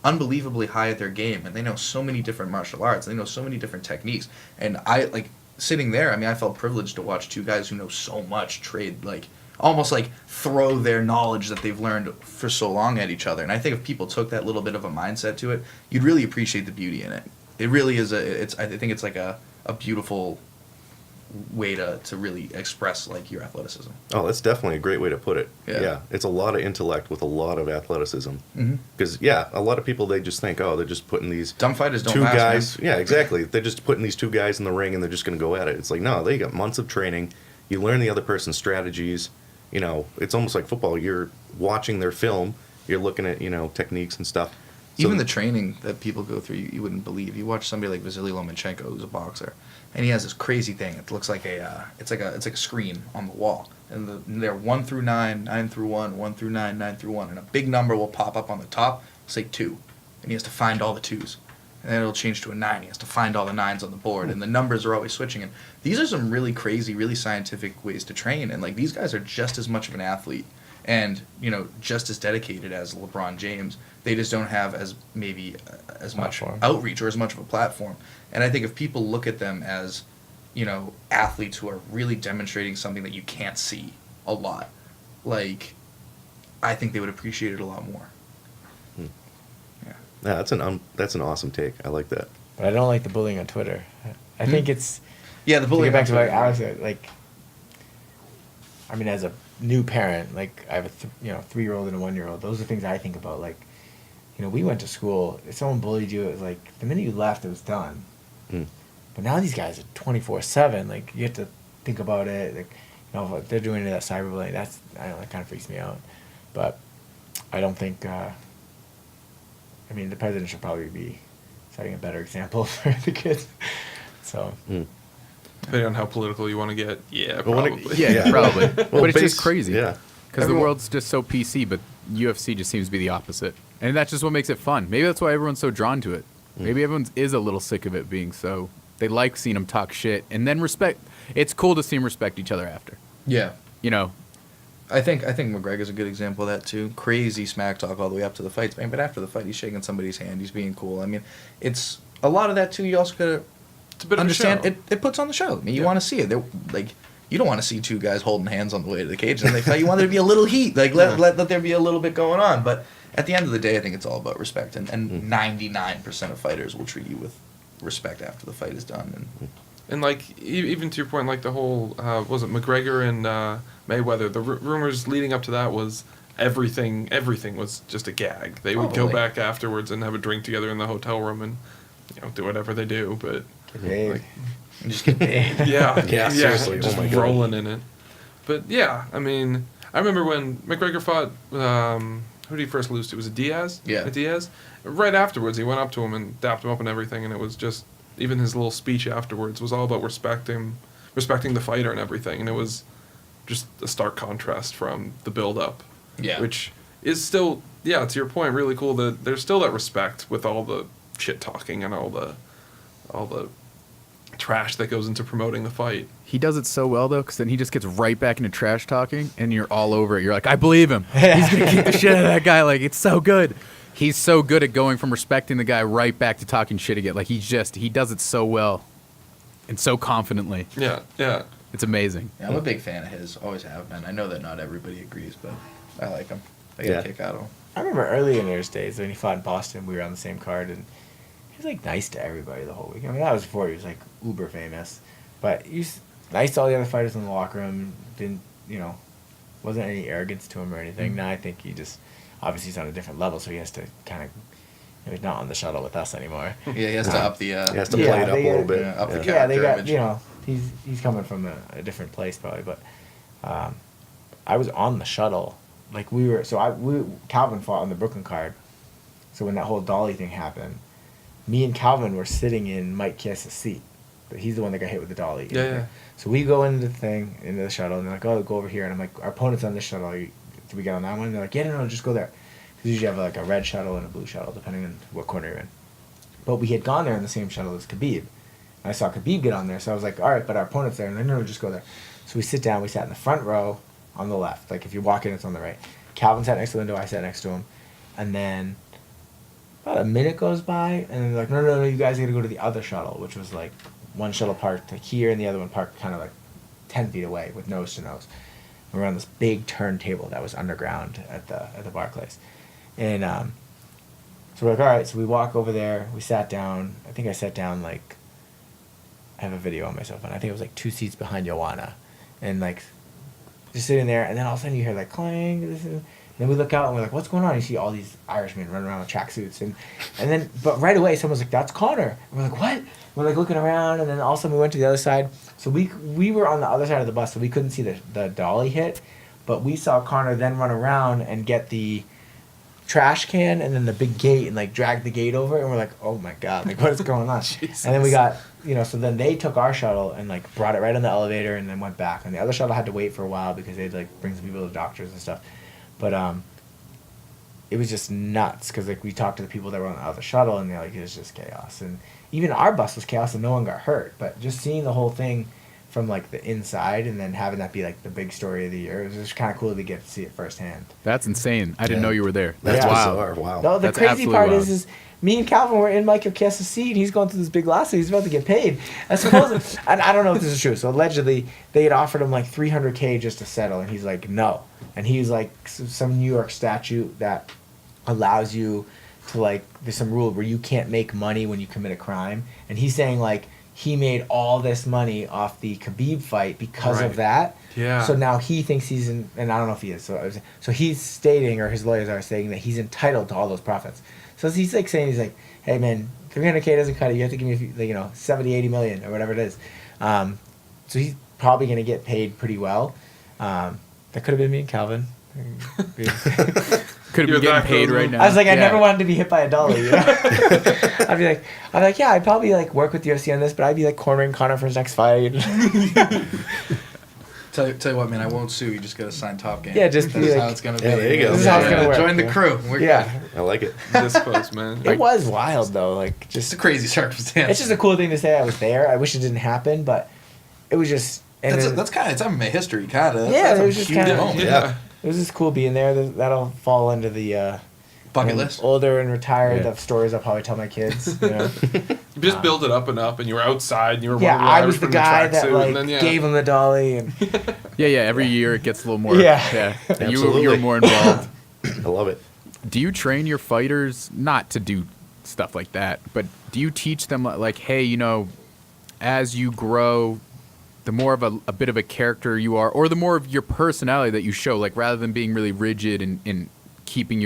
unbelievably high at their game, and they know so many different martial arts, they know so many different techniques. And sitting there, I mean, I felt privileged to watch two guys who know so much trade, like, almost like throw their knowledge that they've learned for so long at each other. And I think if people took that little bit of a mindset to it, you'd really appreciate the beauty in it. It really is I think it's like a beautiful way to really express like your athleticism. Oh, that's definitely a great way to put it. Yeah. It's a lot of intellect with a lot of athleticism. Mm-hmm. Because, a lot of people, they just think, they're just putting these Dumb fighters don't two last, guys. man. Yeah, exactly. They're just putting these two guys in the ring and they're just going to go at it. It's like, no, they got months of training. You learn the other person's strategies. It's almost like football. You're watching their film. You're looking at, techniques and stuff. So Even the training that people go through, you wouldn't believe. You watch somebody like Vasily Lomachenko, who's a boxer, and he has this crazy thing. It looks like it's like a screen on the wall, and they're 1 through 9, 9 through 1, 1 through 9, 9 through 1, and a big number will pop up on the top, say 2, and he has to find all the 2s, and then it'll change to a 9. He has to find all the 9s on the board, and the numbers are always switching. And these are some really crazy, really scientific ways to train, and like these guys are just as much of an athlete and just as dedicated as LeBron James. They just don't have as much outreach or as much of a platform. And I think if people look at them as athletes who are really demonstrating something that you can't see a lot, like I think they would appreciate it a lot more. Yeah, that's an awesome take. I like that. But I don't like the bullying on Twitter. I think it's the bullying. To get back to what Alex said, I mean, as a new parent, like I have a 3-year-old and a 1-year-old. Those are things I think about. Like, we went to school. If someone bullied you, it was like the minute you left, it was done. But now these guys are 24/7. Like you have to think about it. Like, if they're doing that cyberbullying, that kind of freaks me out. But I don't think. I mean, the president should probably be setting a better example for the kids. So. Depending on how political you want to get, probably. probably. But it's just crazy. Yeah. Because the world's just so PC, but UFC just seems to be the opposite. And that's just what makes it fun. Maybe that's why everyone's so drawn to it. Maybe everyone is a little sick of it being so... They like seeing them talk shit. And then respect... It's cool to see them respect each other after. Yeah. I think McGregor's a good example of that too. Crazy smack talk all the way up to the fights, man. But after the fight, he's shaking somebody's hand. He's being cool. I mean, it's a lot of that too. You also gotta understand it puts on the show. I mean, you want to see it. You don't want to see two guys holding hands on the way to the cage and they fight. You want there to be a little heat. Like let there be a little bit going on. But at the end of the day, I think it's all about respect. And 99% of fighters will treat you with respect after the fight is done. And like even to your point, like the whole was it McGregor and Mayweather? The rumors leading up to that was everything was just a gag. They would go back afterwards and have a drink together in the hotel room and do whatever they do. But just get paid. Yeah, seriously. Just rolling in it. But I mean, I remember when McGregor fought. Who did he first lose to? Was it Diaz? Yeah. Diaz. Right afterwards, he went up to him and dapped him up and everything, and it was just. Even his little speech afterwards was all about respecting the fighter and everything, and it was just a stark contrast from the build-up. Yeah. Which is still, to your point, really cool that there's still that respect with all the shit talking and all the trash that goes into promoting the fight. He does it so well, though, because then he just gets right back into trash talking, and you're all over it. You're like, I believe him. He's going to keep the shit out of that guy. Like, it's so good. He's so good at going from respecting the guy right back to talking shit again. Like, he does it so well and so confidently. Yeah. It's amazing. Yeah, I'm a big fan of his. Always have been. I know that not everybody agrees, but I like him. I get a kick out of him. I remember early in his days when he fought in Boston, we were on the same card, and he was, like, nice to everybody the whole week. I mean, that was before he was, like, uber famous. But he was nice to all the other fighters in the locker room. Didn't, wasn't any arrogance to him or anything. Now I think he just... obviously he's on a different level, so he has to kind of, he's not on the shuttle with us anymore. Yeah, he has to up the. He has to play it up a little bit. Up the Yeah, they character got, image. he's coming from a different place probably, but I was on the shuttle, like Calvin fought on the Brooklyn card, so when that whole Dolly thing happened, me and Calvin were sitting in Mike Kiss's seat, but he's the one that got hit with the Dolly. Yeah. So we go into the shuttle, and they're like, oh, go over here, and I'm like, our opponent's on this shuttle, do we get on that one? And they're like, yeah, no, just go there. Because usually have like a red shuttle and a blue shuttle, depending on what corner you're in. But we had gone there in the same shuttle as Khabib. And I saw Khabib get on there, so I was like, all right, but our opponent's there. And they're like, no, just go there. So we sit down. We sat in the front row on the left. Like, if you walk in, it's on the right. Calvin sat next to the window. I sat next to him. And then about a minute goes by, and then they're like, no, you guys got to go to the other shuttle, which was like one shuttle parked like here and the other one parked kind of like 10 feet away with nose to nose. And we're on this big turntable that was underground at the Barclays. And so we're like, all right, so we walk over there. We sat down. I think I sat down like, I have a video on myself, and I think it was like 2 seats behind Joanna. And like, just sitting there, and then all of a sudden you hear like clang. And then we look out, and we're like, what's going on? You see all these Irishmen running around with tracksuits. And then, but right away, someone's like, that's Connor. And we're like, what? We're like looking around, and then all of a sudden we went to the other side. So we were on the other side of the bus, so we couldn't see the Dolly hit. But we saw Connor then run around and get the trash can and then the big gate and like drag the gate over, and we're like, oh my god, like what is going on? And then we got, so then they took our shuttle and like brought it right on the elevator and then went back, and the other shuttle had to wait for a while because they'd like bring some people to the doctors and stuff. But it was just nuts because like we talked to the people that were on the other shuttle, and they're like, it was just chaos. And even our bus was chaos and no one got hurt, but just seeing the whole thing from like the inside and then having that be like the big story of the year, it was just kind of cool to get to see it firsthand. That's insane. I didn't know you were there. That's wild. bizarre. Wow. No, the That's crazy absolutely part wild. is me and Calvin were in Michael Kess's seat, and he's going through this big lawsuit. He's about to get paid. I suppose, and I don't know if this is true. So allegedly, they had offered him like $300K just to settle, and he's like, no. And he's like, some New York statute that allows you to like, there's some rule where you can't make money when you commit a crime, and he's saying like he made all this money off the Khabib fight because of that. Yeah. So now he thinks he's in, and I don't know if he is. So he's stating, or his lawyers are saying, that he's entitled to all those profits. So he's like saying, he's like, hey man, $300K doesn't cut it. You have to give me, like, 70, 80 million or whatever it is. So he's probably going to get paid pretty well. That could have been me and Calvin. Could You're be getting that paid close. right now. I was like, I Yeah. never wanted to be hit by a dolly. I'd be like, yeah, I'd probably like work with UFC on this, but I'd be like cornering Connor for his next fight. Tell you what, man, I won't sue. You just gotta sign TopGame. Yeah, just That's be like- how it's gonna be. Yeah, there you go. This is how it's gonna work. Join the yeah. crew. We're Yeah, I like it. This close, man. it was wild though. Like, It's a crazy circumstance. it's just a cool thing to say. I was there. I wish it didn't happen, but it was just. And That's kind of it's MMA history, kind of. Yeah, that's it a was just huge kinda- moment. Yeah. it was just cool being there. That'll fall under the Bucket when list. Older and retired Yeah. of stories I'll probably tell my kids. You know? You just build it up and up, and you were outside, and you were Yeah, one of I was the Irishman in guy that tracksuit, like and then, yeah. gave him the dolly, and Yeah, every year it gets a little more. Yeah. You Absolutely. were more involved. I love it. Do you train your fighters not to do stuff like that, but do you teach them like, hey, as you grow, the more of a bit of a character you are, or the more of your personality that you show, like rather than being really rigid and keeping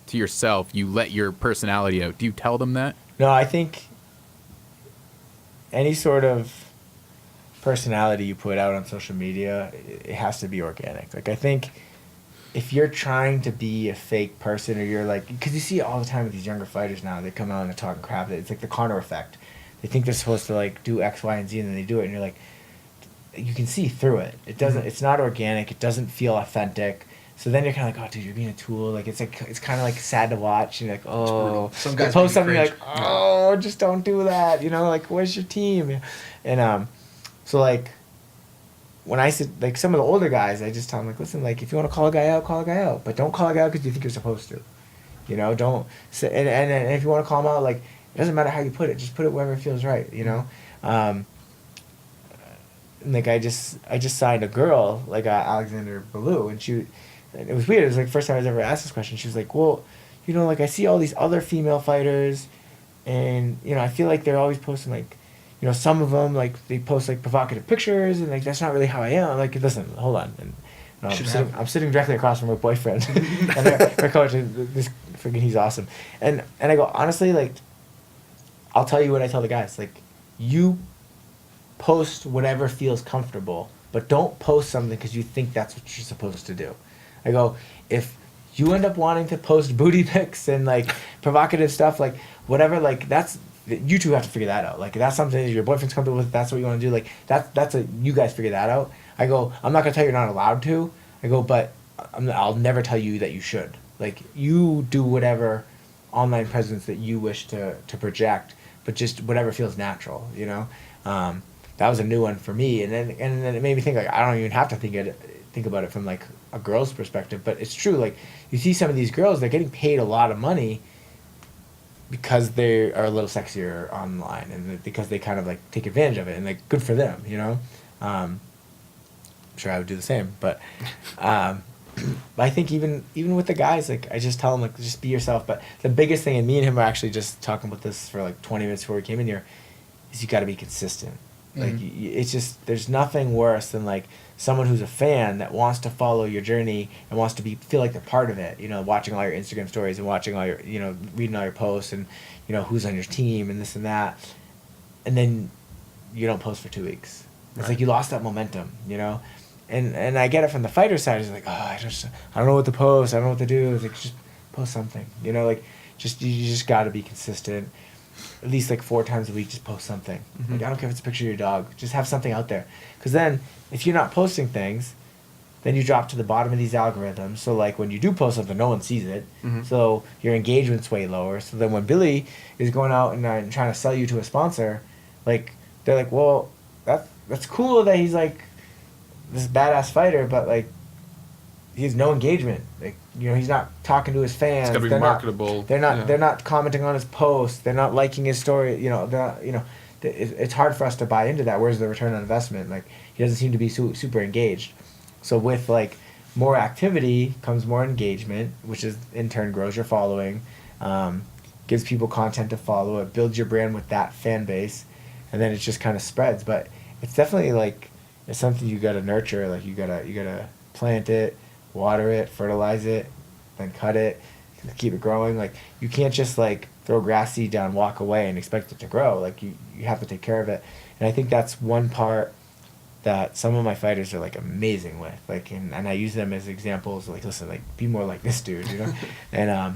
to yourself, you let your personality out. Do you tell them that? no, I think any sort of personality you put out on social media, it has to be organic. Like, I think if you're trying to be a fake person, or you're like, because you see it all the time with these younger fighters now, they come out and they're talking crap. It's like the Conor effect. They think they're supposed to like do X, Y, and Z, and then they do it, and you're like, you can see through it. It doesn't. It's not organic. It doesn't feel authentic. So then you're kind of like, oh, dude, you're being a tool. Like, it's kind of like sad to watch. You're like, oh, Some they guys post make you something, you're like, cringe. oh, just don't do that. Like, where's your team? And so like, when I said, like, some of the older guys, I just tell them, like, listen, like, if you want to call a guy out, but don't call a guy out because you think you're supposed to. Don't say, and if you want to call him out, like, it doesn't matter how you put it, just put it wherever it feels right. Like, I just signed a girl, like Alexander Ballou, and it was weird. It was like the first time I was ever asked this question. She was like, well, like, I see all these other female fighters, and I feel like they're always posting, like, some of them, like, they post like provocative pictures, and like that's not really how I am. Like, listen, hold on, and I'm sitting directly across from her boyfriend, and her coach. This freaking, he's awesome. And I go, honestly, like, I'll tell you what I tell the guys. Like, you post whatever feels comfortable, but don't post something because you think that's what you're supposed to do. I go, if you end up wanting to post booty pics and like provocative stuff, like whatever, like that's, you two have to figure that out. Like, that's something that your boyfriend's comfortable with, that's what you want to do. Like, you guys figure that out. I go, I'm not gonna tell you you're not allowed to. I go, but I'll never tell you that you should. Like, you do whatever online presence that you wish to project, but just whatever feels natural, you know? That was a new one for me, and then it made me think, like, I don't even have to think about it from like a girl's perspective, but it's true. Like, you see some of these girls, they're getting paid a lot of money because they are a little sexier online, and because they kind of like take advantage of it, and like, good for them, you know? I'm sure I would do the same, but I think even with the guys, like, I just tell them, like, just be yourself. But the biggest thing, and me and him were actually just talking about this for like 20 minutes before we came in here, is you got to be consistent. Like, it's just, there's nothing worse than like someone who's a fan that wants to follow your journey and wants to feel like they're part of it, you know, watching all your Instagram stories and watching all your, you know, reading all your posts, and, you know, who's on your team and this and that, and then you don't post for 2 weeks. It's like you lost that momentum, you know. And I get it from the fighter side. It's like, oh, I don't know what to post. I don't know what to do. It's like, just post something, you know. Like, you just got to be consistent. At least like 4 times a week, just post something. Like, I don't care if it's a picture of your dog. Just have something out there. Because then, if you're not posting things, then you drop to the bottom of these algorithms. So like, when you do post something, no one sees it. So your engagement's way lower. So then when Billy is going out and trying to sell you to a sponsor, like, they're like, well, that's cool that he's like this badass fighter, but like, he has no engagement. Like, you know, he's not talking to his fans. It's got to be marketable. They're not commenting on his posts. They're not liking his story. You know, they're not, you know, it's hard for us to buy into that. Where's the return on investment? Like, he doesn't seem to be super engaged. So with like more activity comes more engagement, which is in turn grows your following, gives people content to follow. It builds your brand with that fan base, and then it just kind of spreads. But it's definitely like, it's something you gotta nurture. Like, you gotta plant it, water it, fertilize it, then cut it, keep it growing. Like, you can't just like throw grass seed down, walk away, and expect it to grow. Like, you have to take care of it. And I think that's one part that some of my fighters are like amazing with. Like, and I use them as examples. Like, listen, like, be more like this dude, you know.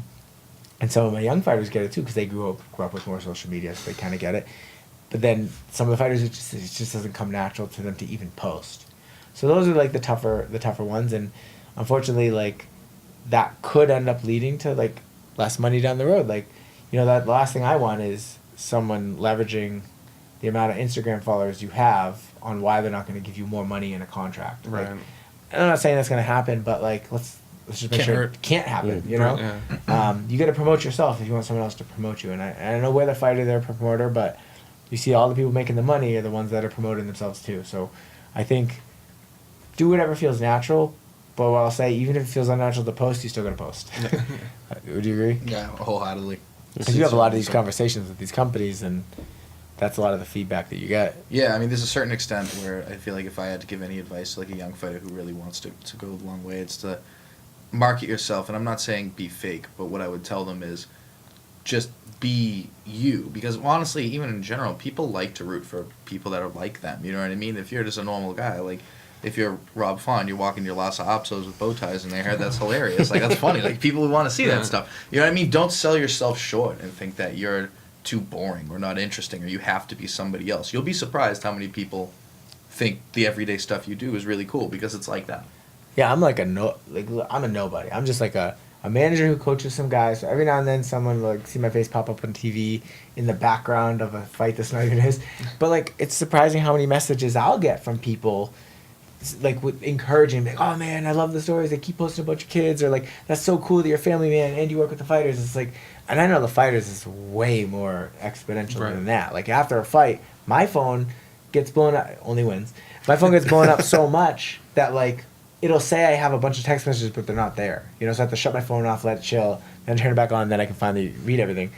And some of my young fighters get it too, because they grew up with more social media, so they kind of get it. But then some of the fighters, it just doesn't come natural to them to even post. So those are like the tougher ones, and unfortunately, like, that could end up leading to like less money down the road. Like, you know, that the last thing I want is someone leveraging the amount of Instagram followers you have on why they're not going to give you more money in a contract. Right. Like, I'm not saying that's going to happen, but like, let's just make sure it can't happen. You know, you got to promote yourself if you want someone else to promote you. And I know we're the fighter, they're a promoter, but you see all the people making the money are the ones that are promoting themselves too. So I think do whatever feels natural, but what I'll say, even if it feels unnatural to post, you still got to post. Would you agree? Yeah, wholeheartedly. Because you have a lot of these conversations with these companies, and that's a lot of the feedback that you get. Yeah, I mean, there's a certain extent where I feel like if I had to give any advice to like a young fighter who really wants to go a long way, it's to market yourself. And I'm not saying be fake, but what I would tell them is just be you. Because honestly, even in general, people like to root for people that are like them. You know what I mean? If you're just a normal guy, like, if you're Rob Font, you're walking your Lhasa Apsos with bow ties in their hair, that's hilarious. Like, that's funny. Like, people want to see that stuff. You know what I mean? Don't sell yourself short and think that you're too boring or not interesting or you have to be somebody else. You'll be surprised how many people think the everyday stuff you do is really cool because it's like that. Yeah, I'm like I'm a nobody. I'm just like a manager who coaches some guys. So every now and then someone will like see my face pop up on TV in the background of a fight that's not even his. But like, it's surprising how many messages I'll get from people like with encouraging, like, oh man, I love the stories, they keep posting about your kids, or like, that's so cool that you're a family man and you work with the fighters. It's like, and I know the fighters is way more exponential than that. Like, after a fight, my phone gets blown up, only wins, my phone gets blown up so much that like, it'll say I have a bunch of text messages but they're not there, you know, so I have to shut my phone off, let it chill, then turn it back on, then I can finally read everything.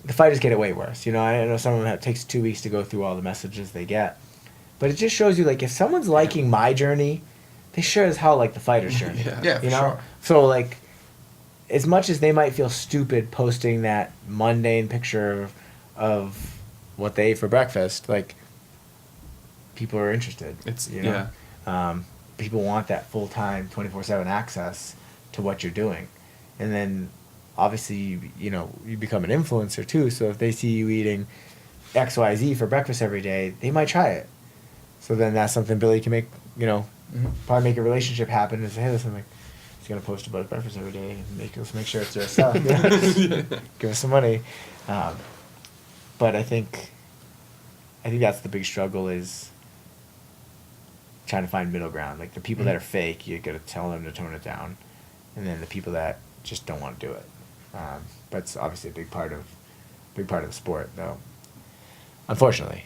The fighters get it way worse, you know. I know some of them, it takes 2 weeks to go through all the messages they get. But it just shows you, like, if someone's liking my journey, they sure as hell like the fighter's journey. Yeah, you for know. sure. So like, as much as they might feel stupid posting that mundane picture of what they ate for breakfast, like, people are interested. It's you know? People want that full-time 24/7 access to what you're doing, and then obviously you become an influencer too. So if they see you eating XYZ for breakfast every day, they might try it. So then that's something Billy can make, probably make a relationship happen and say, hey, listen, like, he's gonna post about his breakfast every day and make sure it's their stuff. Give us some money. But I think that's the big struggle, is trying to find middle ground. Like, the people that are fake, you got to tell them to tone it down, and then the people that just don't want to do it. But it's obviously a big part of the sport, though. Unfortunately.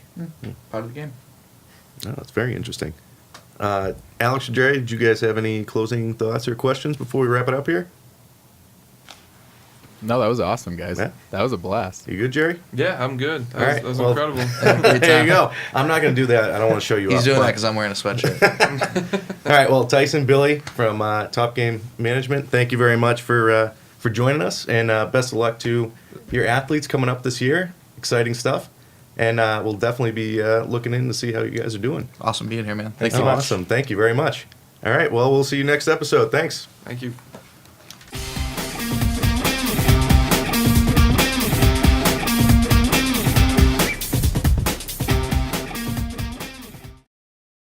Part of the game. No, that's very interesting. Alex and Jerry, did you guys have any closing thoughts or questions before we wrap it up here? No, that was awesome, guys. Yeah. That was a blast. You good, Jerry? Yeah, I'm good. That All was, right, that was well- incredible. There you go. I'm not going to do that. I don't want to show you He's up. doing but- that because I'm wearing a sweatshirt. All right. Well, Tyson, Billy from Top Game Management, thank you very much for joining us, and best of luck to your athletes coming up this year. Exciting stuff, and we'll definitely be looking in to see how you guys are doing. Awesome being here, man. Thanks Thank so you. much. Awesome. Thank you very much. All right. Well, we'll see you next episode. Thanks. Thank you.